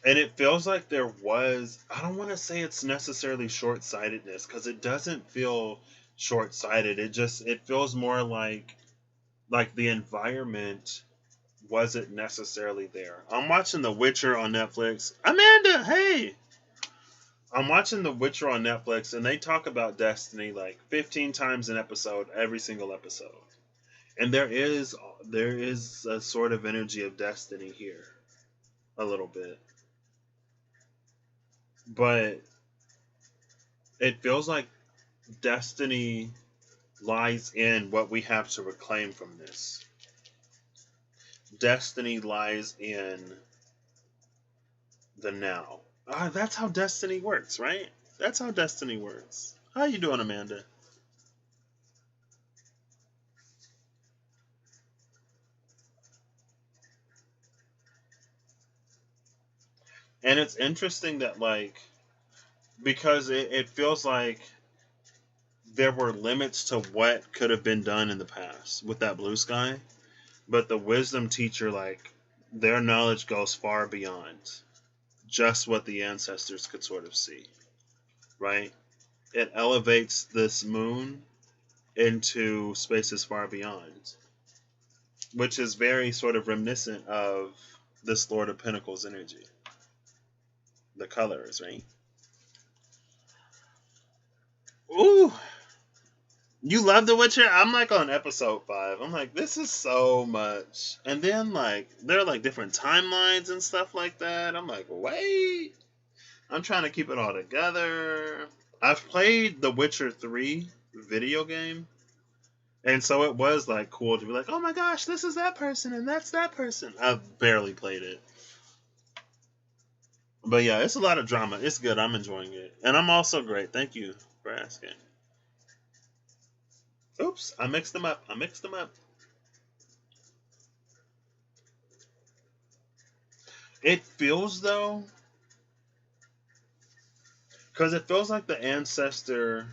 Speaker 1: And it feels like there was, I don't want to say it's necessarily short-sightedness, because it doesn't feel short-sighted. It feels more like the environment wasn't necessarily there. I'm watching The Witcher on Netflix. Amanda, hey! I'm watching The Witcher on Netflix, and they talk about destiny like 15 times an episode, every single episode. And there is a sort of energy of destiny here, a little bit. But it feels like destiny lies in what we have to reclaim from this. Destiny lies in the now. That's how destiny works, right? That's how destiny works. How you doing, Amanda? And it's interesting that, like, because it feels like there were limits to what could have been done in the past with that blue sky. But the Wisdom Teacher, like, their knowledge goes far beyond just what the ancestors could sort of see, right? It elevates this moon into spaces far beyond, which is very sort of reminiscent of this Lord of Pentacles energy. The colors, right? Ooh! You love The Witcher? I'm like on episode 5. I'm like, this is so much. And then like there are like different timelines and stuff like that. I'm like, wait. I'm trying to keep it all together. I've played The Witcher 3 video game. And so it was like cool to be like, oh my gosh, this is that person and that's that person. I've barely played it. But yeah, it's a lot of drama. It's good. I'm enjoying it. And I'm also great. Thank you for asking. Oops, I mixed them up. I mixed them up. It feels though, because it feels like the ancestor.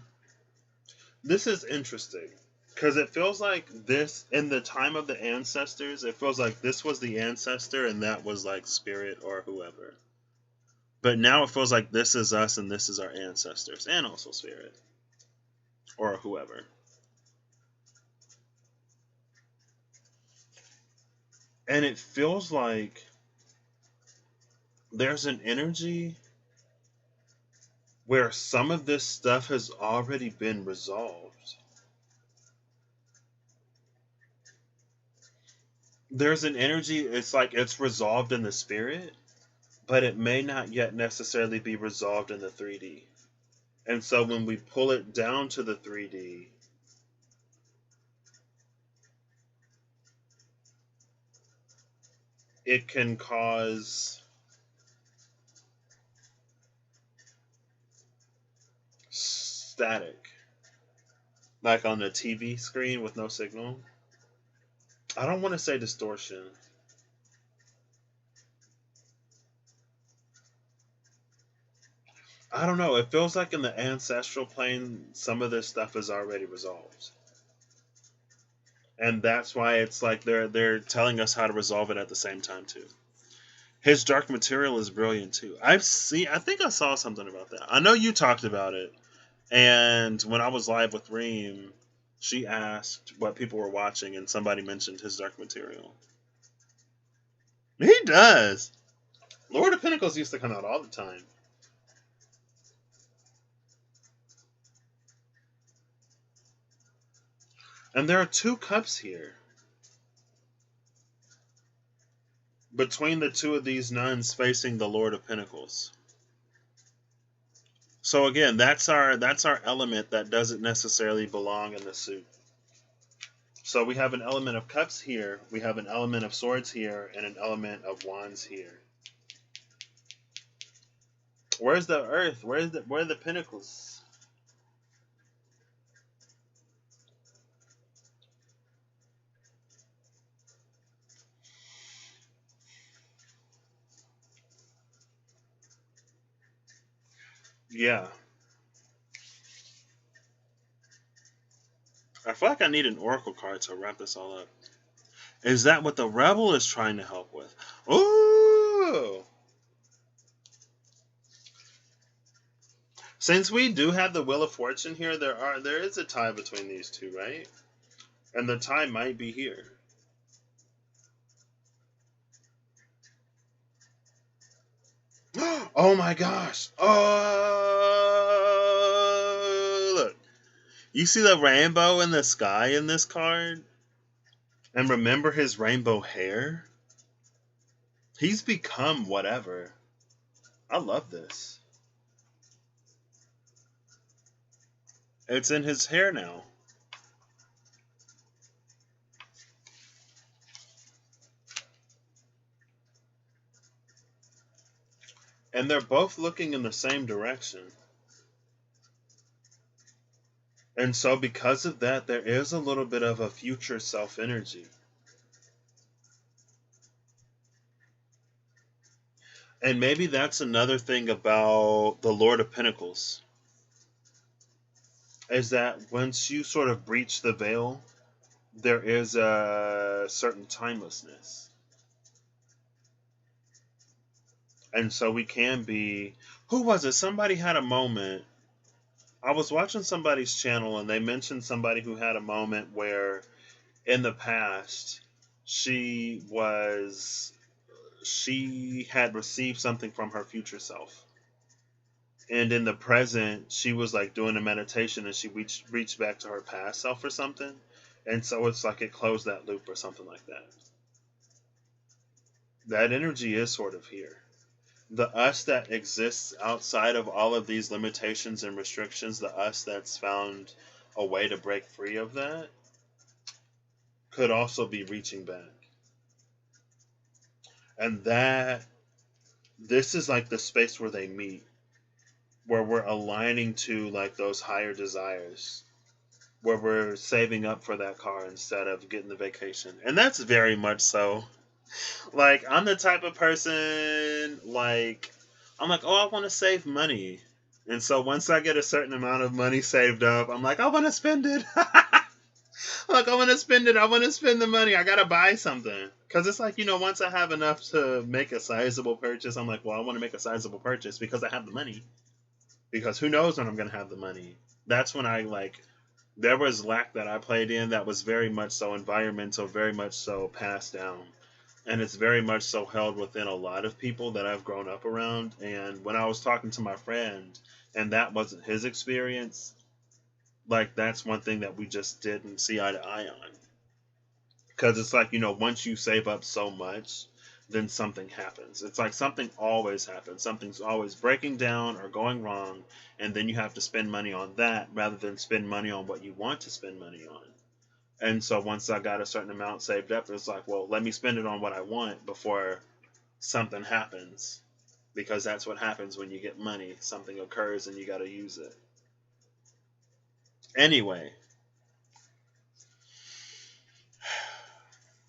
Speaker 1: This is interesting. Because it feels like this, in the time of the ancestors, it feels like this was the ancestor and that was like spirit or whoever. But now it feels like this is us and this is our ancestors and also spirit or whoever. And it feels like there's an energy where some of this stuff has already been resolved. There's an energy, it's like it's resolved in the spirit, but it may not yet necessarily be resolved in the 3D. And so when we pull it down to the 3D, it can cause static, like on the TV screen with no signal. I don't want to say distortion. I don't know. It feels like in the ancestral plane, some of this stuff is already resolved, and that's why it's like they're telling us how to resolve it at the same time too. His dark material is brilliant too. I think I saw something about that. I know you talked about it, and when I was live with Reem, she asked what people were watching, and somebody mentioned his dark material. He does. Lord of Pentacles used to come out all the time. And there are two cups here. Between the two of these nuns facing the Lord of Pentacles. So again, that's our element that doesn't necessarily belong in the suit. So we have an element of cups here, we have an element of swords here, and an element of wands here. Where's the earth? Where are the pentacles? Yeah. I feel like I need an oracle card to wrap this all up. Is that what the rebel is trying to help with? Ooh! Since we do have the Wheel of Fortune here, there is a tie between these two, right? And the tie might be here. Oh my gosh! Oh, look. You see the rainbow in the sky in this card? And remember his rainbow hair? He's become whatever. I love this. It's in his hair now. And they're both looking in the same direction. And so because of that, there is a little bit of a future self energy. And maybe that's another thing about the Lord of Pentacles. Is that once you sort of breach the veil, there is a certain timelessness. And so we can be... Who was it? Somebody had a moment. I was watching somebody's channel and they mentioned somebody who had a moment where in the past she had received something from her future self. And in the present, she was like doing a meditation and she reached back to her past self or something. And so it's like it closed that loop or something like that. That energy is sort of here. The us that exists outside of all of these limitations and restrictions, the us that's found a way to break free of that, could also be reaching back. And this is like the space where they meet, where we're aligning to like those higher desires. where we're saving up for that car instead of getting the vacation. And that's very much so. Like, I'm the type of person, like, I'm like, oh, I want to save money. And so once I get a certain amount of money saved up, I'm like, I want to spend it. Like, I want to spend it. I want to spend the money. I got to buy something. Because it's like, once I have enough to make a sizable purchase, I'm like, well, I want to make a sizable purchase because I have the money. Because who knows when I'm going to have the money. That's when I, like, there was lack that I played in that was very much so environmental, very much so passed down. And it's very much so held within a lot of people that I've grown up around. And when I was talking to my friend, and that wasn't his experience, like, that's one thing that we just didn't see eye to eye on. Because it's like, once you save up so much, then something happens. It's like something always happens. Something's always breaking down or going wrong, and then you have to spend money on that rather than spend money on what you want to spend money on. And so once I got a certain amount saved up, it's like, well, let me spend it on what I want before something happens. Because that's what happens when you get money. Something occurs and you got to use it. Anyway.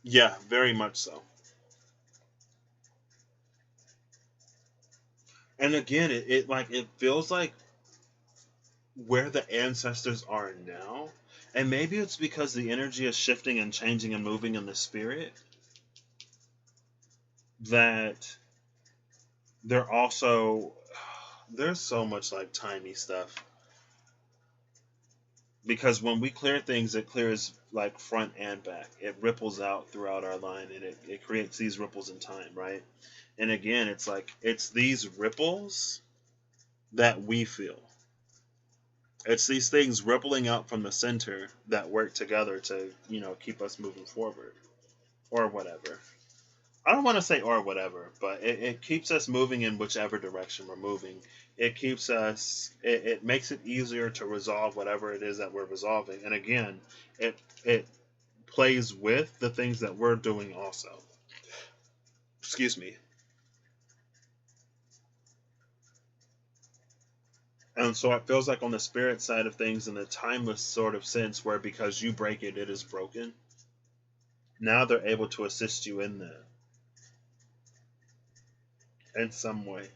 Speaker 1: Yeah, very much so. And again, it feels like where the ancestors are now. And maybe it's because the energy is shifting and changing and moving in the spirit that they're also, there's so much like timey stuff. Because when we clear things, it clears like front and back. It ripples out throughout our line and it creates these ripples in time, right? And again, it's like, it's these ripples that we feel. It's these things rippling out from the center that work together to, keep us moving forward. Or whatever. I don't want to say or whatever, but it keeps us moving in whichever direction we're moving. It keeps us, it makes it easier to resolve whatever it is that we're resolving. And again, it plays with the things that we're doing also. Excuse me. And so it feels like on the spirit side of things, in the timeless sort of sense, where because you break it, it is broken. Now they're able to assist you in that. In some way.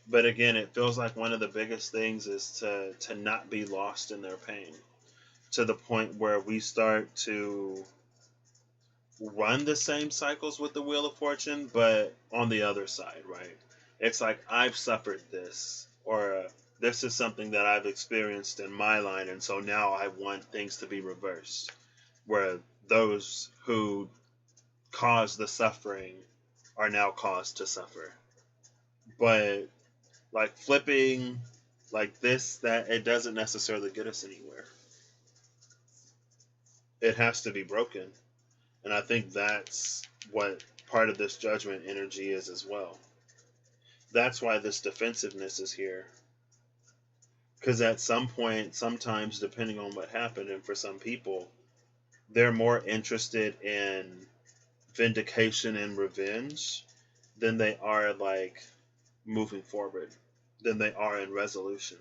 Speaker 1: But again, it feels like one of the biggest things is to not be lost in their pain. To the point where we start to run the same cycles with the Wheel of Fortune, but on the other side, right? It's like, I've suffered this, or this is something that I've experienced in my line, and so now I want things to be reversed. Where those who caused the suffering are now caused to suffer. But like flipping like this, that, it doesn't necessarily get us anywhere. It has to be broken. And I think that's what part of this judgment energy is as well. That's why this defensiveness is here. Because at some point, sometimes, depending on what happened, and for some people, they're more interested in vindication and revenge than they are like moving forward, than they are in resolution.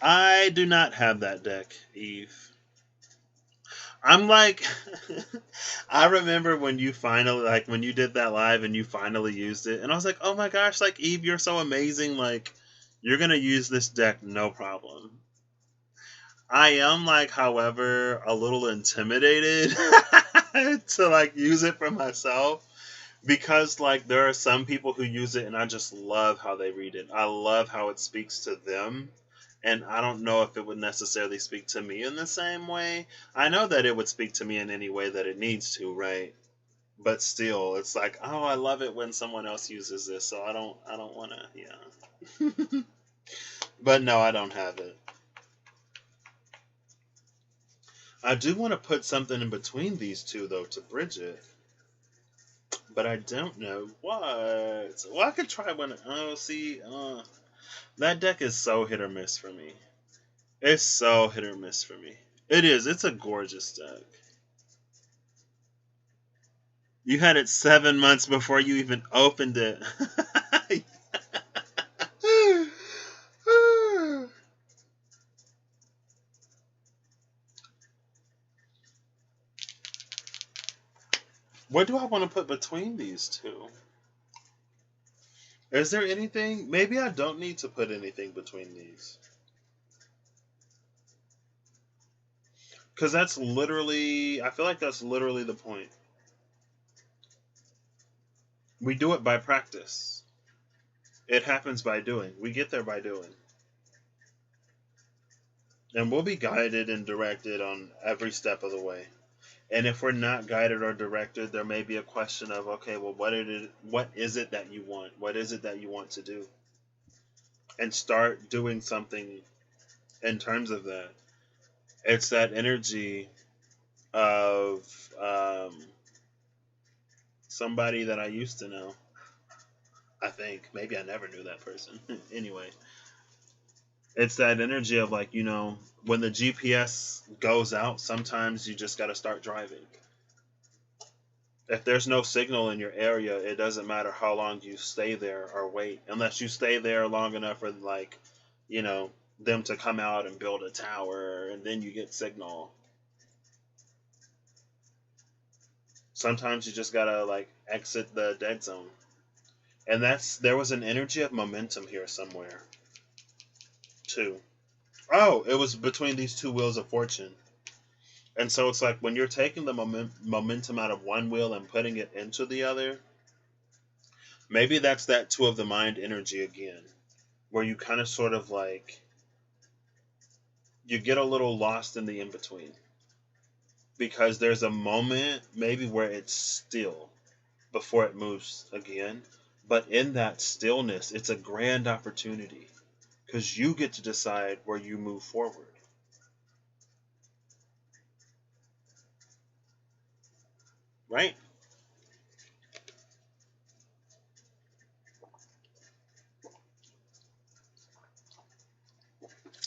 Speaker 1: I do not have that deck, Eve. I'm like, I remember when you finally, like, when you did that live and you finally used it, and I was like, oh my gosh, like, Eve, you're so amazing. Like, you're going to use this deck, no problem. I am, like, however, a little intimidated to, like, use it for myself. Because, like, there are some people who use it and I just love how they read it. I love how it speaks to them. And I don't know if it would necessarily speak to me in the same way. I know that it would speak to me in any way that it needs to, right? But still, it's like, oh, I love it when someone else uses this, so I don't want to, yeah. But no, I don't have it. I do want to put something in between these two, though, to bridge it. But I don't know what. Well, I could try one. Oh, see, that deck is so hit or miss for me. It's so hit or miss for me. It is. It's a gorgeous deck. You had it 7 months before you even opened it. What do I want to put between these two? Is there anything? Maybe I don't need to put anything between these. Because that's literally, I feel like that's literally the point. We do it by practice. It happens by doing. We get there by doing. And we'll be guided and directed on every step of the way. And if we're not guided or directed, there may be a question of, okay, well, what is it that you want? What is it that you want to do? And start doing something in terms of that. It's that energy of somebody that I used to know. I think. Maybe I never knew that person. Anyway. It's that energy of like, when the GPS goes out, sometimes you just got to start driving. If there's no signal in your area, it doesn't matter how long you stay there or wait. Unless you stay there long enough for like, them to come out and build a tower and then you get signal. Sometimes you just got to like exit the dead zone. And there was an energy of momentum here somewhere. Too. Oh, it was between these two wheels of fortune. And so it's like when you're taking the momentum out of one wheel and putting it into the other, maybe that's that two of the mind energy again, where you kind of sort of like, you get a little lost in the in-between. Because there's a moment maybe where it's still before it moves again. But in that stillness, it's a grand opportunity. Because you get to decide where you move forward. Right?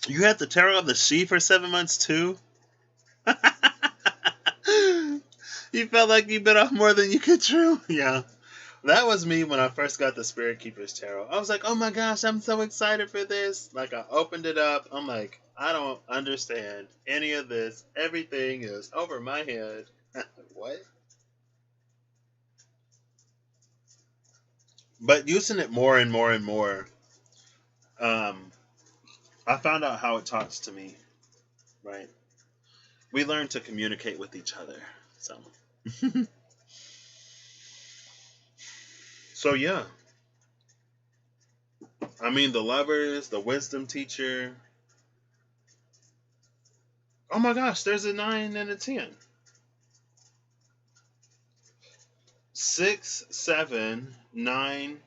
Speaker 1: You had the Tarot of the She for 7 months too? You felt like you bit off more than you could chew? Yeah. That was me when I first got the Spirit Keepers Tarot. I was like, oh my gosh, I'm so excited for this. Like, I opened it up. I'm like, I don't understand any of this. Everything is over my head. What? But using it more and more and more, I found out how it talks to me, right? We learn to communicate with each other. So yeah. I mean, the Lovers, the Wisdom Teacher. Oh my gosh, there's a 9 and a 10. 6, 7, 9,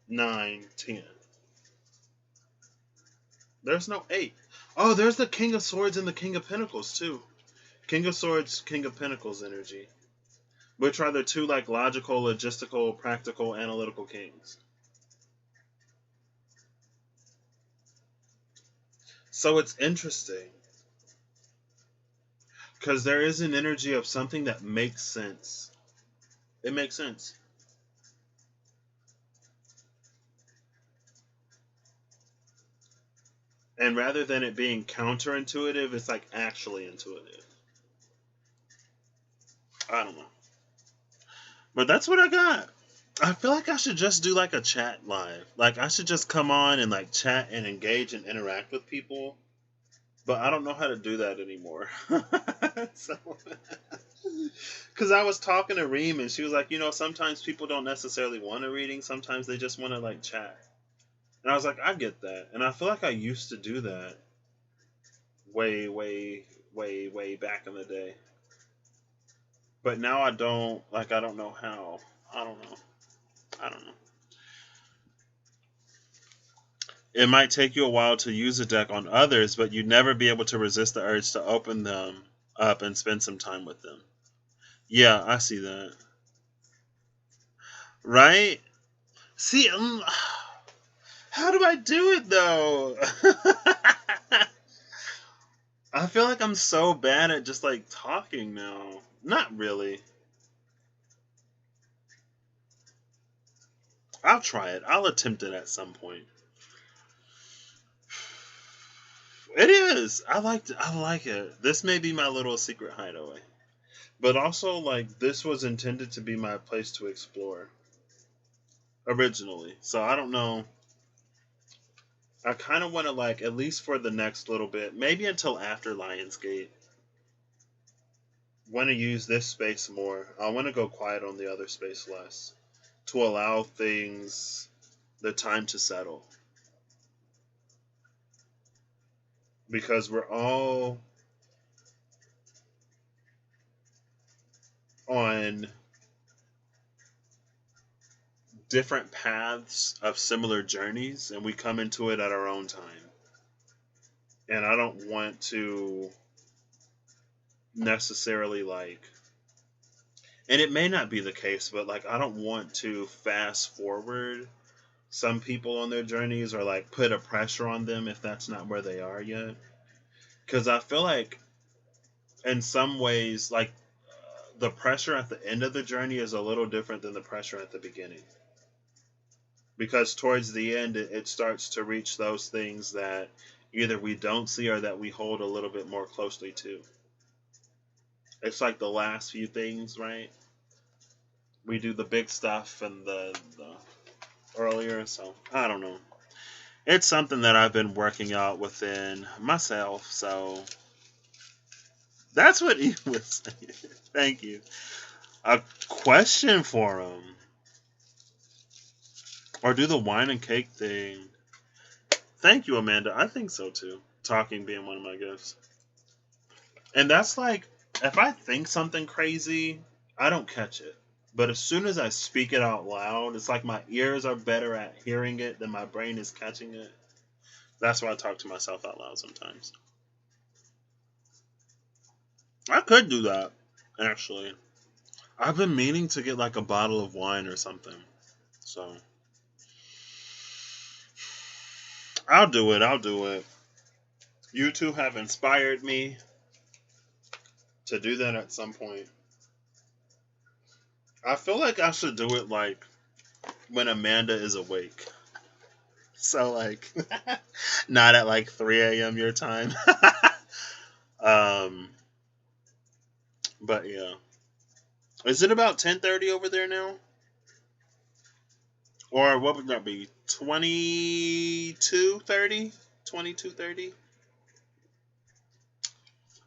Speaker 1: 9, 10. There's no 8. Oh, there's the King of Swords and the King of Pentacles too. King of Swords, King of Pentacles energy. Which are the two like logical, logistical, practical, analytical kings. So it's interesting. Because there is an energy of something that makes sense. It makes sense. And rather than it being counterintuitive, it's like actually intuitive. I don't know. But that's what I got. I feel like I should just do like a chat live. Like I should just come on and like chat and engage and interact with people. But I don't know how to do that anymore. Because I was talking to Reem and she was like, sometimes people don't necessarily want a reading. Sometimes they just want to like chat. And I was like, I get that. And I feel like I used to do that way, way, way, way back in the day. But now I don't know how. I don't know. It might take you a while to use a deck on others, but you'd never be able to resist the urge to open them up and spend some time with them. Yeah, I see that. Right? See, how do I do it though? I feel like I'm so bad at just like talking now. Not really. I'll try it. I'll attempt it at some point. It is. I like it. This may be my little secret hideaway. But also, like, this was intended to be my place to explore originally. So I don't know. I kind of want to, like, at least for the next little bit, maybe until after Lionsgate, want to use this space more. I want to go quiet on the other space less to allow things the time to settle. Because we're all on different paths of similar journeys, and we come into it at our own time. And I don't want to necessarily, like, and it may not be the case, but, like, I don't want to fast forward some people on their journeys or, like, put a pressure on them if that's not where they are yet. Because I feel like in some ways, like, the pressure at the end of the journey is a little different than the pressure at the beginning. Because towards the end, it starts to reach those things that either we don't see or that we hold a little bit more closely to. It's like the last few things, right? We do the big stuff and the earlier, so I don't know. It's something that I've been working out within myself, so that's what he was saying. Thank you. A question for him. Or do the wine and cake thing. Thank you, Amanda. I think so too. Talking being one of my gifts. And that's like, if I think something crazy, I don't catch it. But as soon as I speak it out loud, it's like my ears are better at hearing it than my brain is catching it. That's why I talk to myself out loud sometimes. I could do that, actually. I've been meaning to get like a bottle of wine or something. So I'll do it. You two have inspired me to do that at some point. I feel like I should do it like when Amanda is awake. So like not at like 3 a.m. your time. But yeah. Is it about 10:30 over there now? Or what would that be? 22:30? 22:30?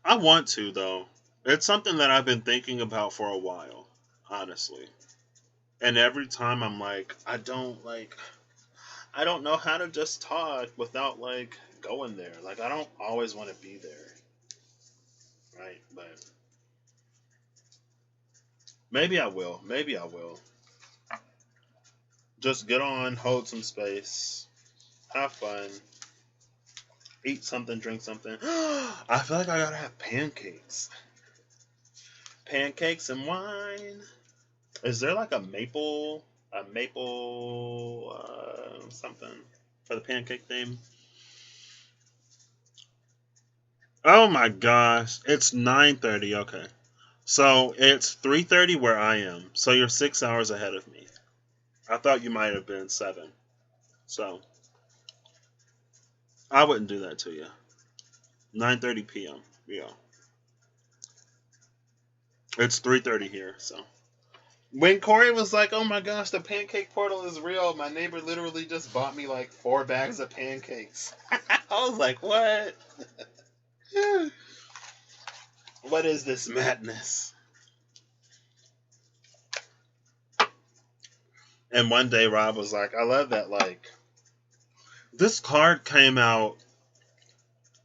Speaker 1: I want to though. It's something that I've been thinking about for a while, honestly. And every time I'm like, I don't know how to just talk without like going there. Like I don't always want to be there. Right? But maybe I will. Just get on, hold some space, have fun, eat something, drink something. I feel like I gotta have pancakes. Pancakes and wine. Is there like a maple something for the pancake theme? Oh my gosh, it's 9:30. Okay, so it's 3:30 where I am. So you're 6 hours ahead of me. I thought you might have been 7. So I wouldn't do that to you. 9:30 p.m. Yeah, it's 3:30 here. So. When Corey was like, oh my gosh, the pancake portal is real, my neighbor literally just bought me like 4 bags of pancakes. I was like, what? What is this madness? And one day Rob was like, I love that, like, this card came out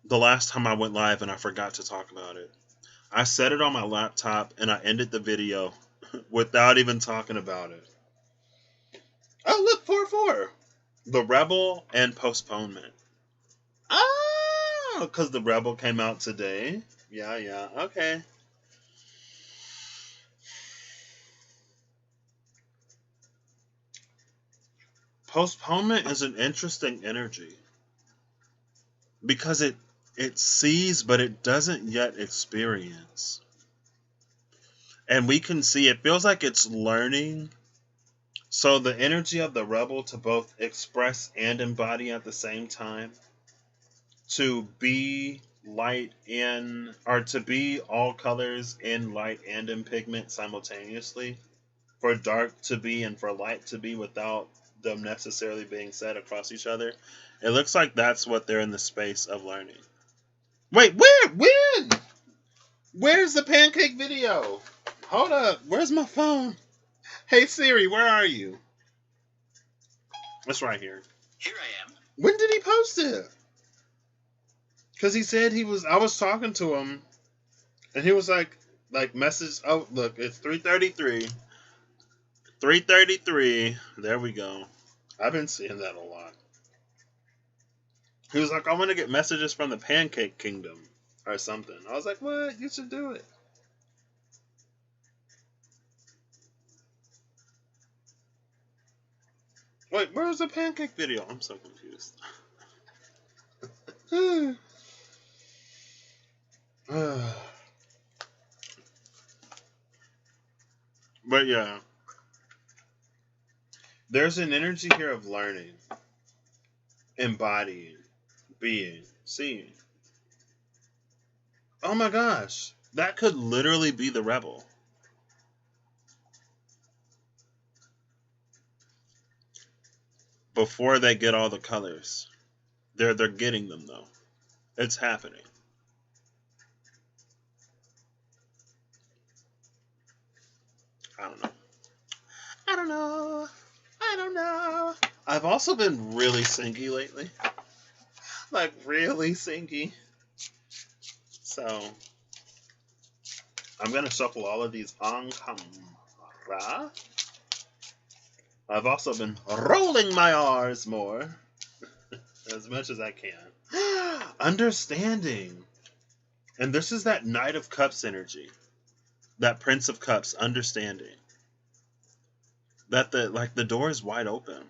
Speaker 1: the last time I went live and I forgot to talk about it. I set it on my laptop and I ended the video without even talking about it. Oh, look, 4-4. The Rebel and Postponement. Oh, because the Rebel came out today. Yeah, okay. Postponement is an interesting energy. Because it sees, but it doesn't yet experience. And we can see, it feels like it's learning So the energy of the rebel to both express and embody at the same time, to be light in, or to be all colors in light and in pigment simultaneously, for dark to be and for light to be without them necessarily being set across each other. It looks like that's what they're in the space of learning. Wait, when? Where's the pancake video? Hold up, where's my phone? Hey Siri, where are you? It's right here.
Speaker 2: Here I am.
Speaker 1: When did he post it? Because he said I was talking to him, and he was like message, oh, look, it's 3:33. 3:33. There we go. I've been seeing that a lot. He was like, I want to get messages from the Pancake Kingdom or something. I was like, what? You should do it. Wait, where's the pancake video? I'm so confused. But yeah, there's an energy here of learning, embodying, being, seeing. Oh my gosh, that could literally be the rebel. Before they get all the colors. They're getting them though. It's happening. I don't know. I don't know. I don't know. I've also been really singy lately. Like really singy. So I'm gonna shuffle all of these on camera. I've also been rolling my R's more. As much as I can. Understanding. And this is that Knight of Cups energy. That Prince of Cups, understanding. That the door is wide open.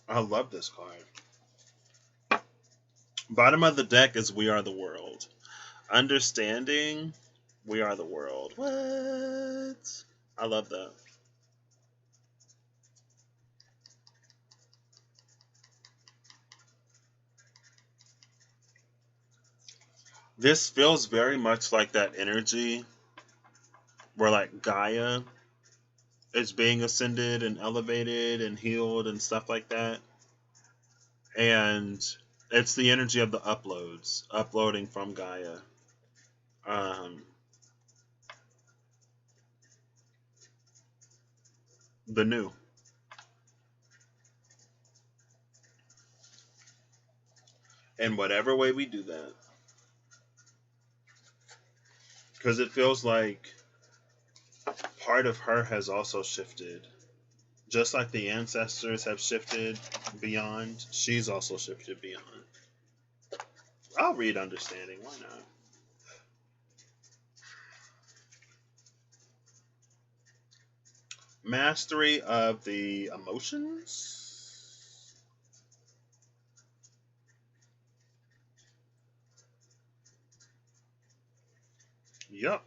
Speaker 1: I love this card. Bottom of the deck is We Are the World. Understanding, We Are the World. What? I love that. This feels very much like that energy where like Gaia is being ascended and elevated and healed and stuff like that. And it's the energy of the uploads, uploading from Gaia. The new. In whatever way we do that. Because it feels like part of her has also shifted. Just like the ancestors have shifted beyond, she's also shifted beyond. I'll read Understanding, why not? Mastery of the emotions? Yup.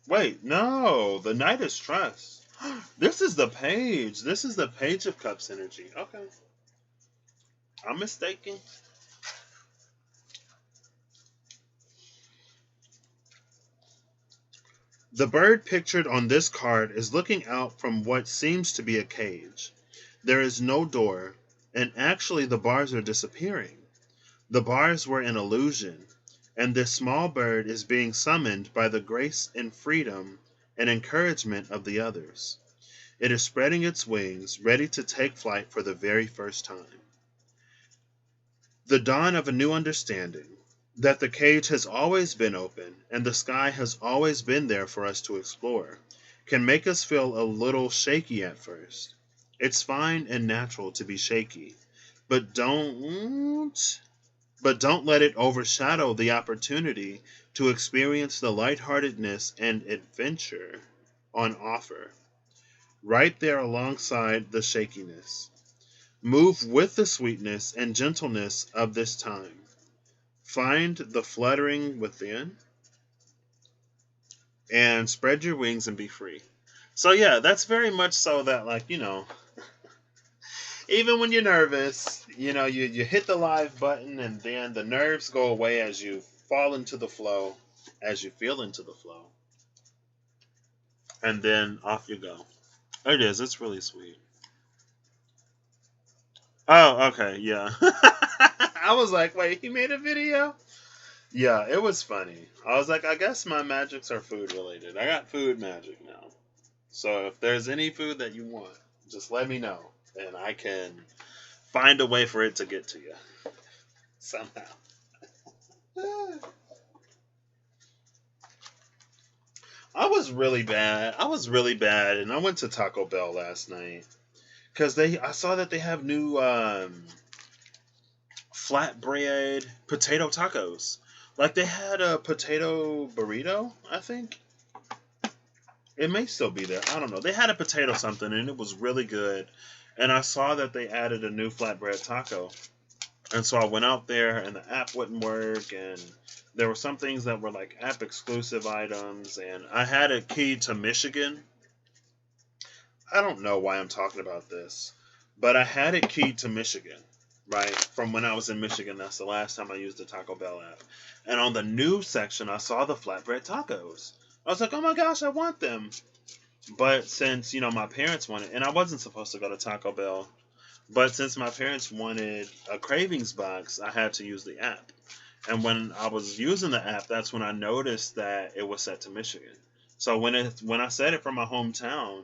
Speaker 1: Wait, no. The Knight is Trust. This is the Page. This is the Page of Cups energy. Okay. I'm mistaken. The bird pictured on this card is looking out from what seems to be a cage. There is no door, and actually the bars are disappearing. The bars were an illusion, and this small bird is being summoned by the grace and freedom and encouragement of the others. It is spreading its wings, ready to take flight for the very first time. The dawn of a new understanding, that the cage has always been open and the sky has always been there for us to explore, can make us feel a little shaky at first. It's fine and natural to be shaky, but don't let it overshadow the opportunity to experience the lightheartedness and adventure on offer, right there alongside the shakiness. Move with the sweetness and gentleness of this time. Find the fluttering within and spread your wings and be free. So yeah, that's very much so that, like, even when you're nervous, you hit the live button, and then the nerves go away as you fall into the flow, as you feel into the flow, and then off you go. It is. It's really sweet. Oh, okay, yeah. I was like, wait, he made a video? Yeah, it was funny. I was like, I guess my magics are food related. I got food magic now. So if there's any food that you want, just let me know, and I can find a way for it to get to you somehow. I was really bad. I was really bad, and I went to Taco Bell last night because I saw that they have new flatbread potato tacos. Like they had a potato burrito, I think. It may still be there. I don't know. They had a potato something, and it was really good. And I saw that they added a new flatbread taco. And so I went out there, and the app wouldn't work, and there were some things that were like app exclusive items, and I had a key to Michigan. I don't know why I'm talking about this, but I had it keyed to Michigan, right? From when I was in Michigan. That's the last time I used the Taco Bell app. And on the news section, I saw the flatbread tacos. I was like, oh my gosh, I want them. But since, my parents wanted, and I wasn't supposed to go to Taco Bell, but since my parents wanted a cravings box, I had to use the app. And when I was using the app, that's when I noticed that it was set to Michigan. So when I said it from my hometown,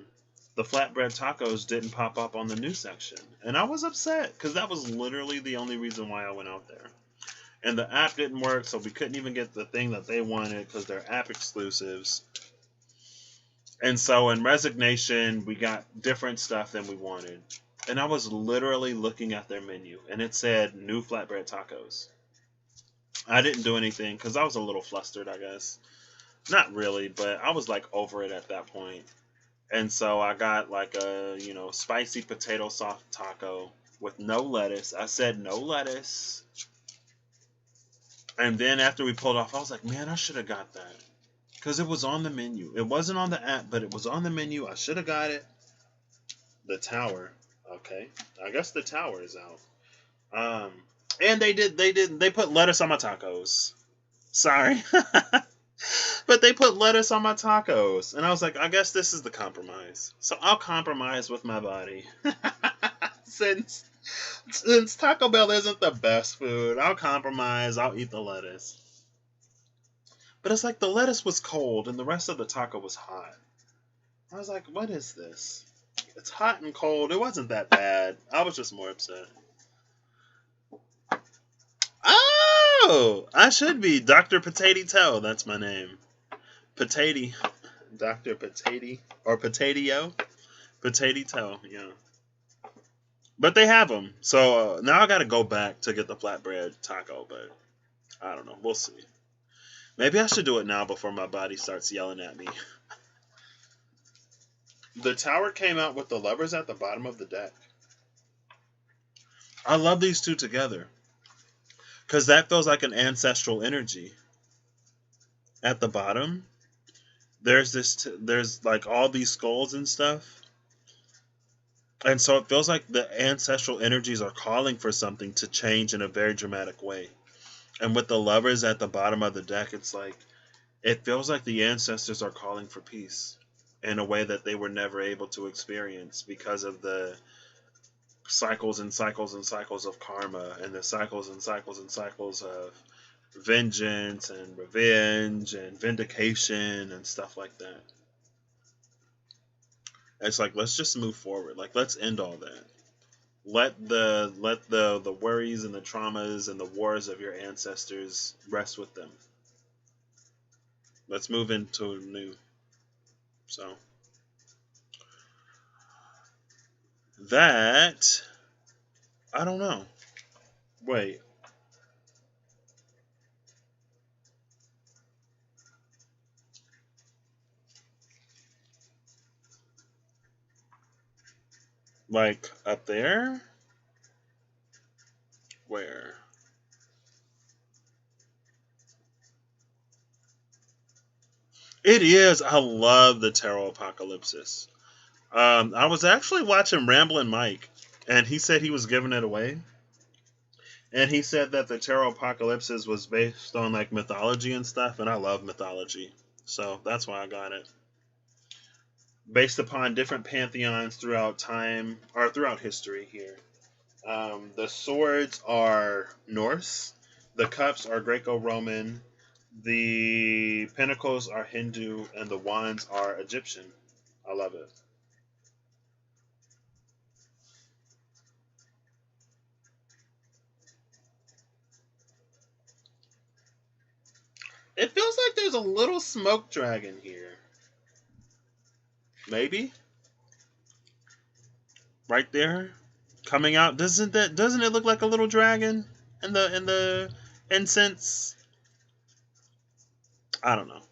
Speaker 1: the flatbread tacos didn't pop up on the news section. And I was upset because that was literally the only reason why I went out there. And the app didn't work, so we couldn't even get the thing that they wanted because they're app exclusives. And so in resignation, we got different stuff than we wanted. And I was literally looking at their menu, and it said new flatbread tacos. I didn't do anything because I was a little flustered, I guess. Not really, but I was like over it at that point. And so I got like a, spicy potato sauce taco with no lettuce. I said no lettuce. And then after we pulled off, I was like, man, I should have got that. Because it was on the menu. It wasn't on the app, but it was on the menu. I should have got it. The tower. Okay. I guess the tower is out. And they put lettuce on my tacos. Sorry. But they put lettuce on my tacos. And I was like, I guess this is the compromise. So I'll compromise with my body. Since Taco Bell isn't the best food, I'll compromise. I'll eat the lettuce. But it's like the lettuce was cold and the rest of the taco was hot. I was like, what is this? It's hot and cold. It wasn't that bad. I was just more upset. Oh! I should be Dr. Potato Toe. That's my name. Potato. Dr. Potato. Or Potato. Potato Toe, yeah. But they have them. So now I got to go back to get the flatbread taco. But I don't know. We'll see. Maybe I should do it now before my body starts yelling at me. The tower came out with the levers at the bottom of the deck. I love these two together. Because that feels like an ancestral energy. At the bottom, there's like all these skulls and stuff. And so it feels like the ancestral energies are calling for something to change in a very dramatic way. And with the levers at the bottom of the deck, it's like, it feels like the ancestors are calling for peace in a way that they were never able to experience because of the cycles and cycles and cycles of karma and the cycles and cycles and cycles of vengeance and revenge and vindication and stuff like that. It's like, let's just move forward. Like, let's end all that. Let the worries and the traumas and the wars of your ancestors rest with them. Let's move into new. So that, I don't know. Wait. Like up there? Where? It is. I love the Tarot Apocalypsis. I was actually watching Ramblin' Mike, and he said he was giving it away. And he said that the Tarot Apocalypsis was based on like mythology and stuff, and I love mythology. So that's why I got it. Based upon different pantheons throughout time, or throughout history here. The swords are Norse, the cups are Greco-Roman, the pentacles are Hindu, and the wands are Egyptian. I love it. It feels like there's a little smoke dragon here. Maybe? Right there? Coming out. Doesn't it look like a little dragon in the incense? I don't know.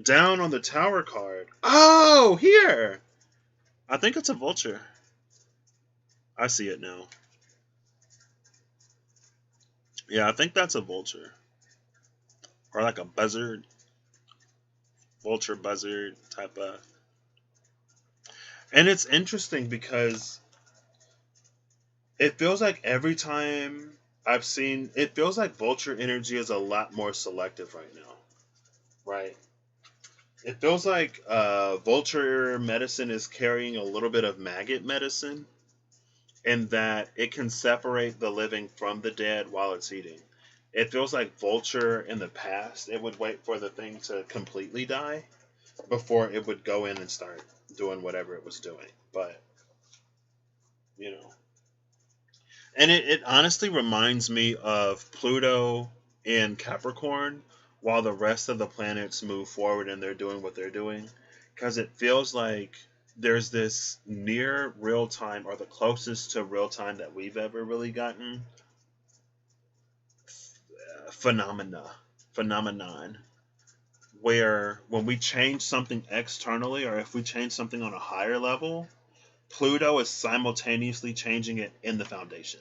Speaker 1: Down on the tower card. Oh, here. I think it's a vulture. I see it now. Yeah, I think that's a vulture. Or like a buzzard. Vulture, buzzard type of. And it's interesting because it feels like every time I've seen, it feels like vulture energy is a lot more selective right now. Right? It feels like vulture medicine is carrying a little bit of maggot medicine, in that it can separate the living from the dead while it's eating. It feels like vulture in the past, it would wait for the thing to completely die before it would go in and start doing whatever it was doing. But, you know. And it honestly reminds me of Pluto and Capricorn while the rest of the planets move forward and they're doing what they're doing. Because it feels like there's this near real time, or the closest to real time that we've ever really gotten, phenomenon, where when we change something externally, or if we change something on a higher level, Pluto is simultaneously changing it in the foundation.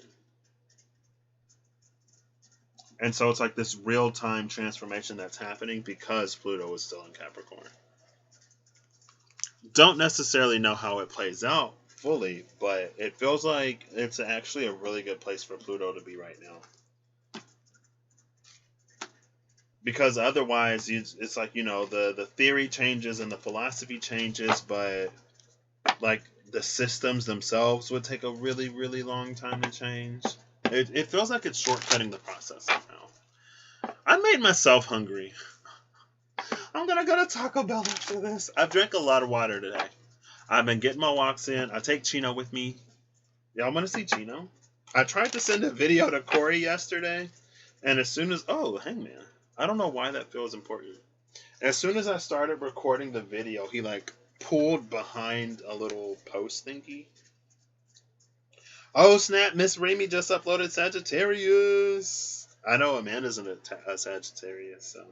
Speaker 1: And so it's like this real-time transformation that's happening because Pluto is still in Capricorn. Don't necessarily know how it plays out fully, but it feels like it's actually a really good place for Pluto to be right now. Because otherwise, it's like, the theory changes and the philosophy changes, but like the systems themselves would take a really, really long time to change. It feels like it's shortcutting the process somehow. I made myself hungry. I'm gonna go to Taco Bell after this. I've drank a lot of water today. I've been getting my walks in. I take Chino with me. Y'all want to see Chino? I tried to send a video to Corey yesterday, and as soon as... Oh, Hangman. I don't know why that feels important. As soon as I started recording the video, he, pulled behind a little post thingy. Oh, snap. Miss Remy just uploaded Sagittarius. I know Amanda's a Sagittarius, so...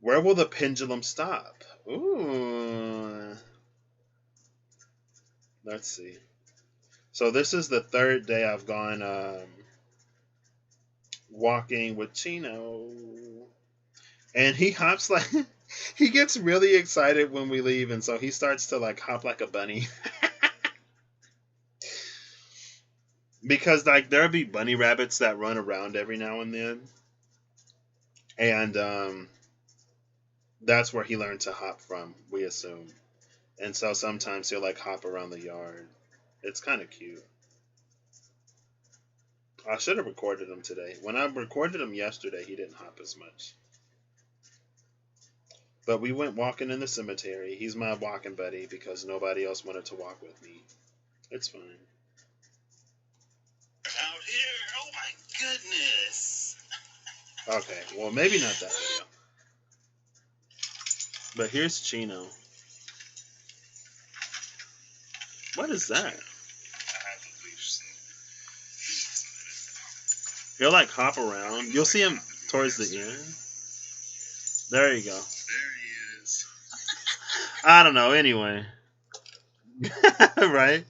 Speaker 1: Where will the pendulum stop? Ooh. Let's see. So this is the third day I've gone walking with Chino. And he hops he gets really excited when we leave, and so he starts to hop like a bunny. Because there'll be bunny rabbits that run around every now and then. And that's where he learned to hop from, we assume. And so sometimes he'll hop around the yard. It's kind of cute. I should have recorded him today. When I recorded him yesterday, he didn't hop as much. But we went walking in the cemetery. He's my walking buddy because nobody else wanted to walk with me. It's fine.
Speaker 2: Out here, oh my goodness.
Speaker 1: Okay, well maybe not that video. But here's Chino. What is that? He'll hop around. You'll see him towards the end. There you go.
Speaker 2: There he is.
Speaker 1: I don't know, anyway. Right?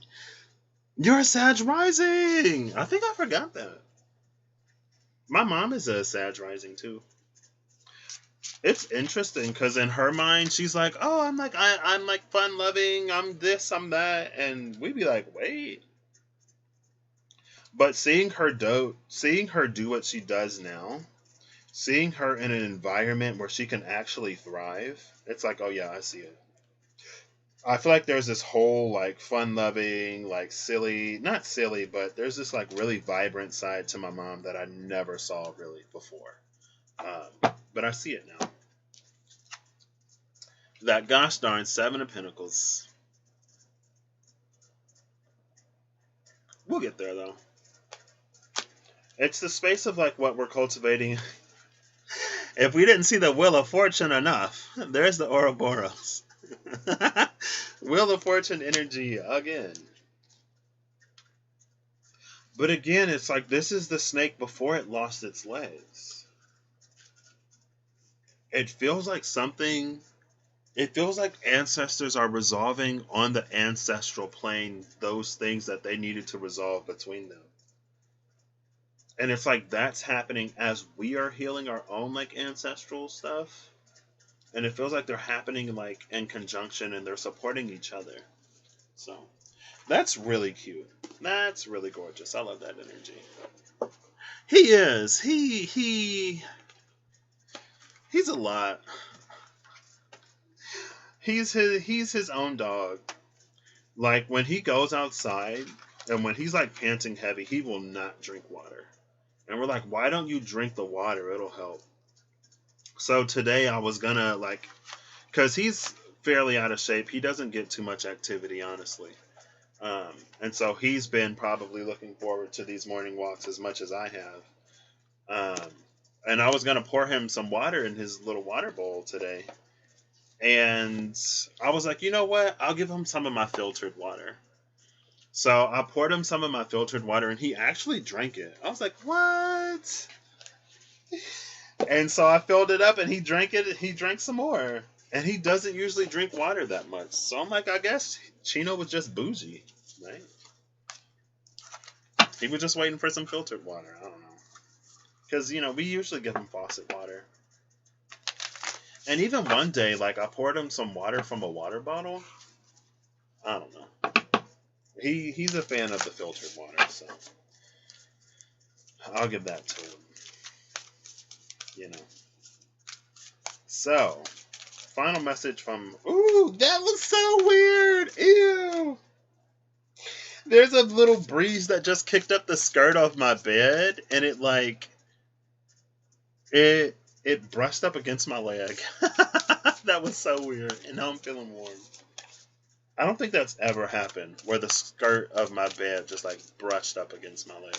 Speaker 1: You're a Sag Rising! I think I forgot that. My mom is a Sag Rising, too. It's interesting because in her mind, she's like, "Oh, I'm like fun loving. I'm this, I'm that," and we'd be like, "Wait." But seeing her do what she does now, seeing her in an environment where she can actually thrive, it's like, "Oh yeah, I see it." I feel like there's this whole like fun loving, like silly, not silly, but there's this like really vibrant side to my mom that I never saw really before. But I see it now. That gosh darn Seven of Pentacles. We'll get there though. It's the space of like what we're cultivating. If we didn't see the Wheel of Fortune enough, there's the Ouroboros. Wheel of Fortune energy again. But again, it's like this is the snake before it lost its legs. It feels like ancestors are resolving on the ancestral plane those things that they needed to resolve between them. And it's like that's happening as we are healing our own like ancestral stuff. And it feels like they're happening like in conjunction and they're supporting each other. So that's really cute. That's really gorgeous. I love that energy. He is. He's a lot. He's his own dog. Like when he goes outside and when he's like panting heavy, he will not drink water. And we're like, why don't you drink the water? It'll help. So today I was gonna like, cause he's fairly out of shape. He doesn't get too much activity, honestly. And so he's been probably looking forward to these morning walks as much as I have. And I was gonna pour him some water in his little water bowl today. And I was like, you know what? I'll give him some of my filtered water. So I poured him some of my filtered water and he actually drank it. I was like, what? And so I filled it up and he drank it. He drank some more. And he doesn't usually drink water that much. So I'm like, I guess Chino was just bougie, right? He was just waiting for some filtered water. I don't know. Because, we usually give him faucet water. And even one day, like, I poured him some water from a water bottle. I don't know. He's a fan of the filtered water, so I'll give that to him. So, final message from... Ooh, that was so weird! Ew! There's a little breeze that just kicked up the skirt off my bed, and it, like... It brushed up against my leg. That was so weird, and now I'm feeling warm. I don't think that's ever happened, where the skirt of my bed just, like, brushed up against my leg.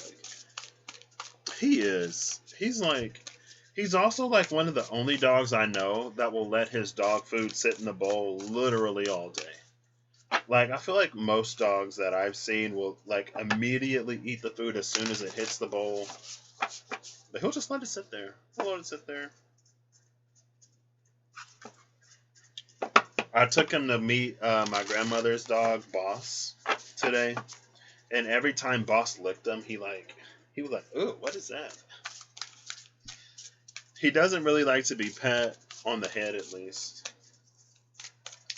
Speaker 1: He's also, like, one of the only dogs I know that will let his dog food sit in the bowl literally all day. Like, I feel like most dogs that I've seen will, like, immediately eat the food as soon as it hits the bowl. But he'll just let it sit there. He'll let it sit there. I took him to meet my grandmother's dog, Boss, today. And every time Boss licked him, he was like, ooh, what is that? He doesn't really like to be pet on the head, at least.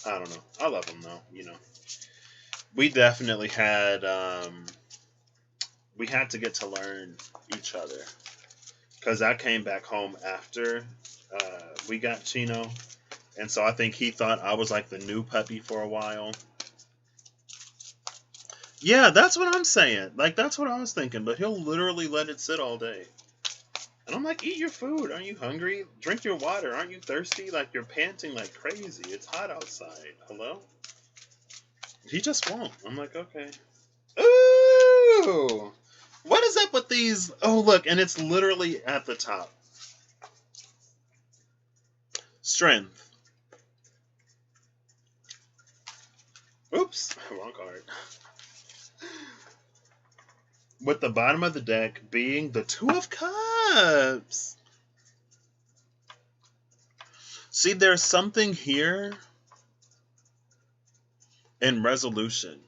Speaker 1: I don't know. I love him, though, We definitely had, we had to get to learn each other. Because I came back home after we got Chino. And so I think he thought I was like the new puppy for a while. Yeah, that's what I'm saying. Like, that's what I was thinking. But he'll literally let it sit all day. And I'm like, eat your food. Aren't you hungry? Drink your water. Aren't you thirsty? Like, you're panting like crazy. It's hot outside. Hello? He just won't. I'm like, okay. Ooh! What is up with these? Oh, look. And it's literally at the top. Strength. Oops. Wrong card. With the bottom of the deck being the Two of Cups. See, there's something here in resolution.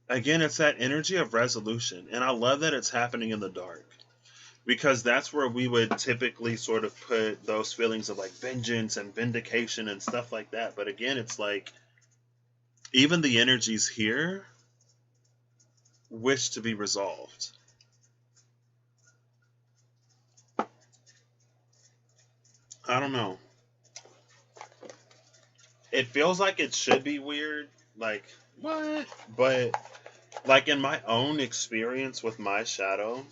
Speaker 1: Again, it's that energy of resolution. And I love that it's happening in the dark. because that's where we would typically sort of put those feelings of like vengeance and vindication and stuff like that. But again, it's like even the energies here wish to be resolved. I don't know. It feels like it should be weird. Like, what? But, like, in my own experience with my shadow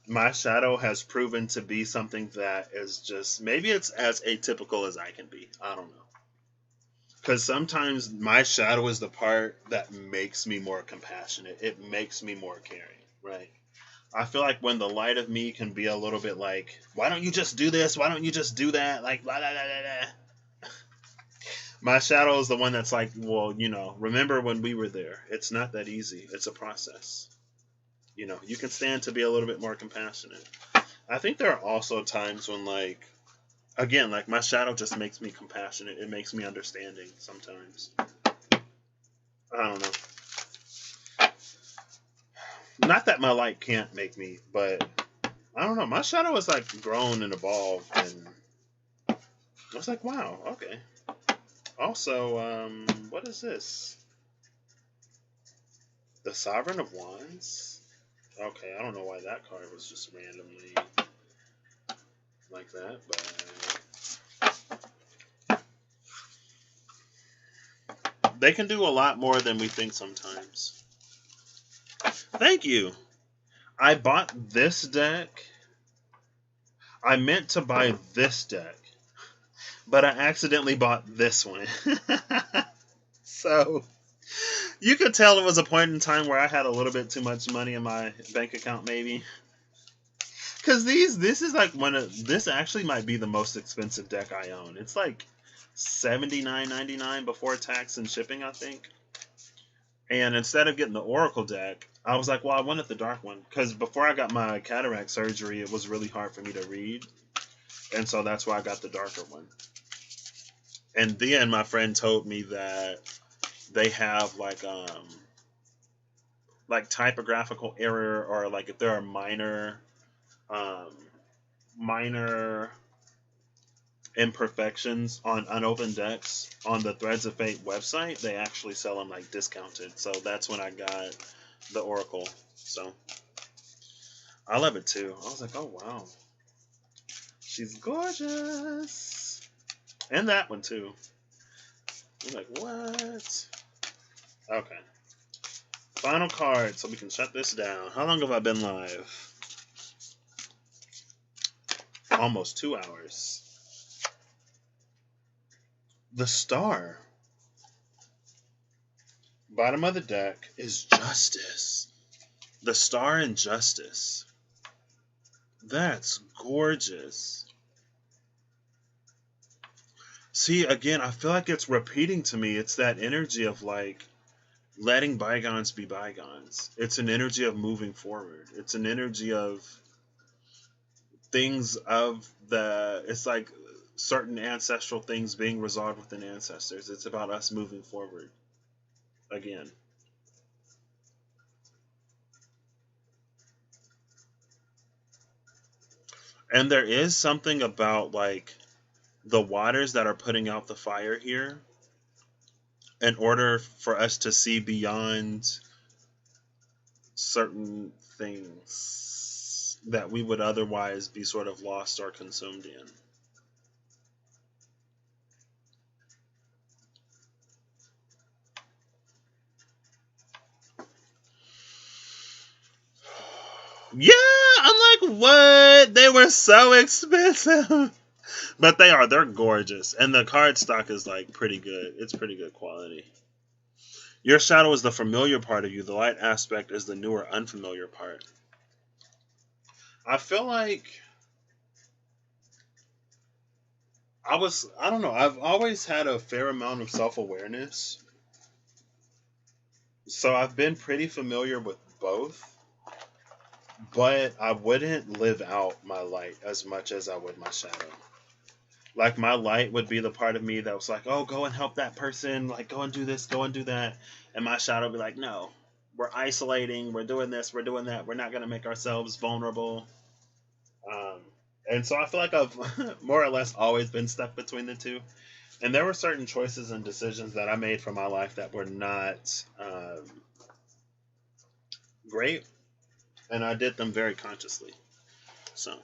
Speaker 1: has proven to be something that is just, maybe it's as atypical as I can be. I don't know. Because sometimes my shadow is the part that makes me more compassionate. It makes me more caring, right? I feel like when the light of me can be a little bit like, why don't you just do this? Why don't you just do that? Like, blah, blah, blah, blah. My shadow is the one that's like, well, remember when we were there. It's not that easy. It's a process. You can stand to be a little bit more compassionate. I think there are also times when, like, again, like my shadow just makes me compassionate. It makes me understanding sometimes. I don't know. Not that my light can't make me, but I don't know. My shadow is like grown and evolved, and I was like, wow, okay. Also, what is this? The Sovereign of Wands? Okay, I don't know why that card was just randomly like that, but they can do a lot more than we think sometimes. Thank you. I bought this deck. I meant to buy this deck, but I accidentally bought this one. So you could tell it was a point in time where I had a little bit too much money in my bank account, maybe. Because this is like this actually might be the most expensive deck I own. It's like $79.99 before tax and shipping, I think. And instead of getting the Oracle deck, I was like, well, I wanted the dark one. Because before I got my cataract surgery, it was really hard for me to read. And so that's why I got the darker one. And then my friend told me that they have like typographical error, or like if there are minor imperfections on unopened decks on the Threads of Fate website, they actually sell them like discounted. So that's when I got the Oracle. So I love it too. I was like, oh wow, she's gorgeous. And that one too. I'm like, what? Okay. Final card so we can shut this down. How long have I been live? Almost 2 hours. The Star. Bottom of the deck is Justice. The Star and Justice. That's gorgeous. See, again, I feel like it's repeating to me. It's that energy of like letting bygones be bygones. It's an energy of moving forward. It's an energy of things of it's like certain ancestral things being resolved within ancestors. It's about us moving forward again. And there is something about like the waters that are putting out the fire here in order for us to see beyond certain things that we would otherwise be sort of lost or consumed in. Yeah, I'm like, what? They were so expensive. But they are. They're gorgeous. And the card stock is like pretty good. It's pretty good quality. Your shadow is the familiar part of you. The light aspect is the newer, unfamiliar part. I feel like I don't know, I've always had a fair amount of self-awareness. So I've been pretty familiar with both. But I wouldn't live out my light as much as I would my shadow. Like, my light would be the part of me that was like, oh, go and help that person. Like, go and do this, go and do that. And my shadow would be like, no, we're isolating. We're doing this, we're doing that. We're not going to make ourselves vulnerable. And so I feel like I've more or less always been stuck between the two. And there were certain choices and decisions that I made for my life that were not great, and I did them very consciously. So,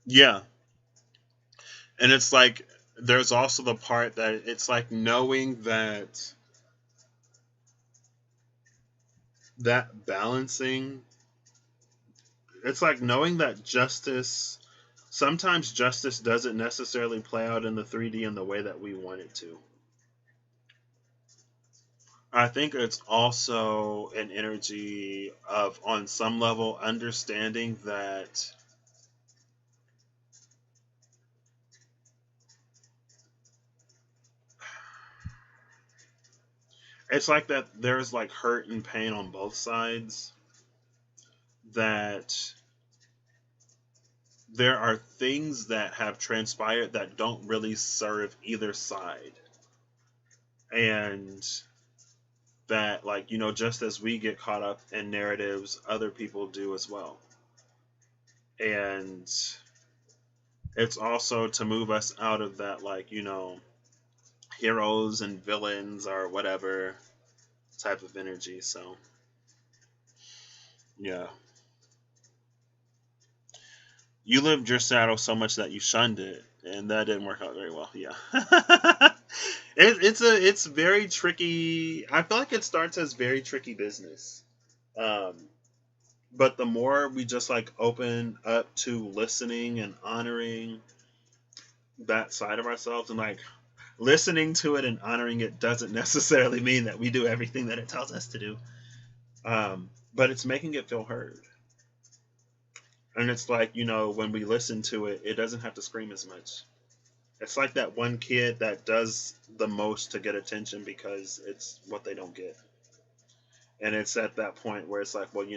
Speaker 1: yeah. And it's like, there's also the part that it's like knowing that balancing, it's like knowing that justice, sometimes justice doesn't necessarily play out in the 3D in the way that we want it to. I think it's also an energy of, on some level, understanding that it's like that there's like hurt and pain on both sides, that there are things that have transpired that don't really serve either side. And that, like, just as we get caught up in narratives, other people do as well. And it's also to move us out of that, like, heroes and villains or whatever type of energy. So, yeah. You lived your shadow so much that you shunned it, and that didn't work out very well. Yeah. It's very tricky. I feel like it starts as very tricky business. Um, but the more we just like open up to listening and honoring that side of ourselves, and like listening to it and honoring it doesn't necessarily mean that we do everything that it tells us to do. But it's making it feel heard. And it's like, when we listen to it, it doesn't have to scream as much. It's like that one kid that does the most to get attention because it's what they don't get. And it's at that point where it's like, well,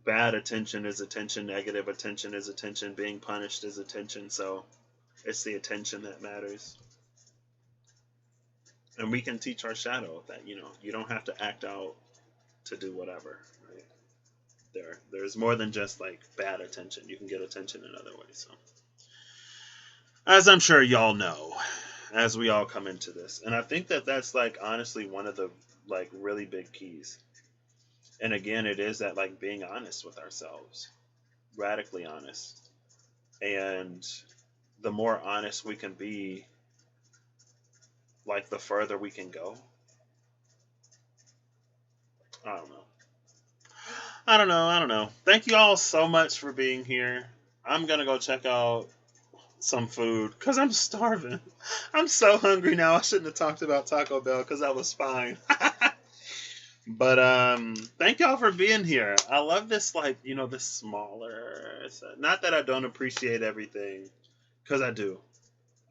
Speaker 1: bad attention is attention, negative attention is attention, being punished is attention. So it's the attention that matters. And we can teach our shadow that, you don't have to act out to do whatever, right? There's more than just like bad attention. You can get attention in other ways. So, as I'm sure y'all know, as we all come into this, and I think that that's like honestly one of the like really big keys. And again, it is that like being honest with ourselves, radically honest. And the more honest we can be, like the further we can go. I don't know. I don't know. Thank you all so much for being here. I'm gonna go check out some food because I'm starving. I'm so hungry now. I shouldn't have talked about Taco Bell because that was fine. But thank y'all for being here. I love this, like, this smaller. Not that I don't appreciate everything, because I do.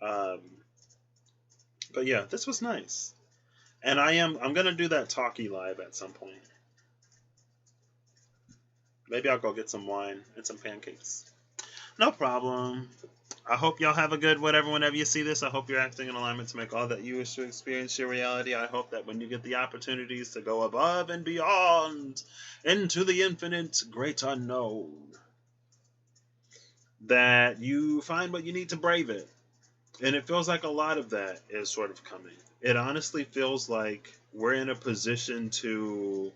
Speaker 1: Um, but yeah, this was nice. And I'm gonna do that talkie live at some point. Maybe I'll go get some wine and some pancakes. No problem. I hope y'all have a good whatever whenever you see this. I hope you're acting in alignment to make all that you wish to experience your reality. I hope that when you get the opportunities to go above and beyond into the infinite great unknown, that you find what you need to brave it. And it feels like a lot of that is sort of coming. It honestly feels like we're in a position to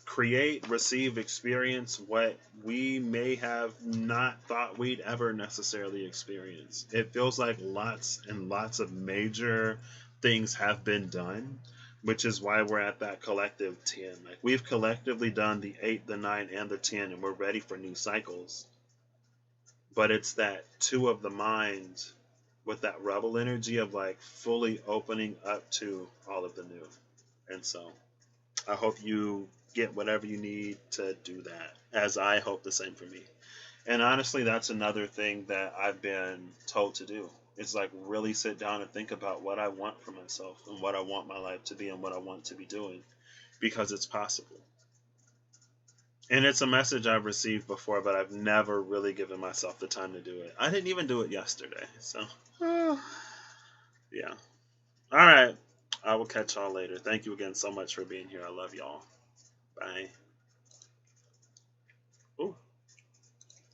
Speaker 1: create, receive, experience what we may have not thought we'd ever necessarily experience. It feels like lots and lots of major things have been done, which is why we're at that collective 10. Like, we've collectively done the 8, the 9, and the 10, and we're ready for new cycles. But it's that 2 of the mind with that rebel energy of like fully opening up to all of the new. And so I hope you get whatever you need to do that, as I hope the same for me. And honestly, that's another thing that I've been told to do. It's like really sit down and think about what I want for myself and what I want my life to be and what I want to be doing, because it's possible. And it's a message I've received before, but I've never really given myself the time to do it. I didn't even do it yesterday. So, yeah. All right. I will catch y'all later. Thank you again so much for being here. I love y'all.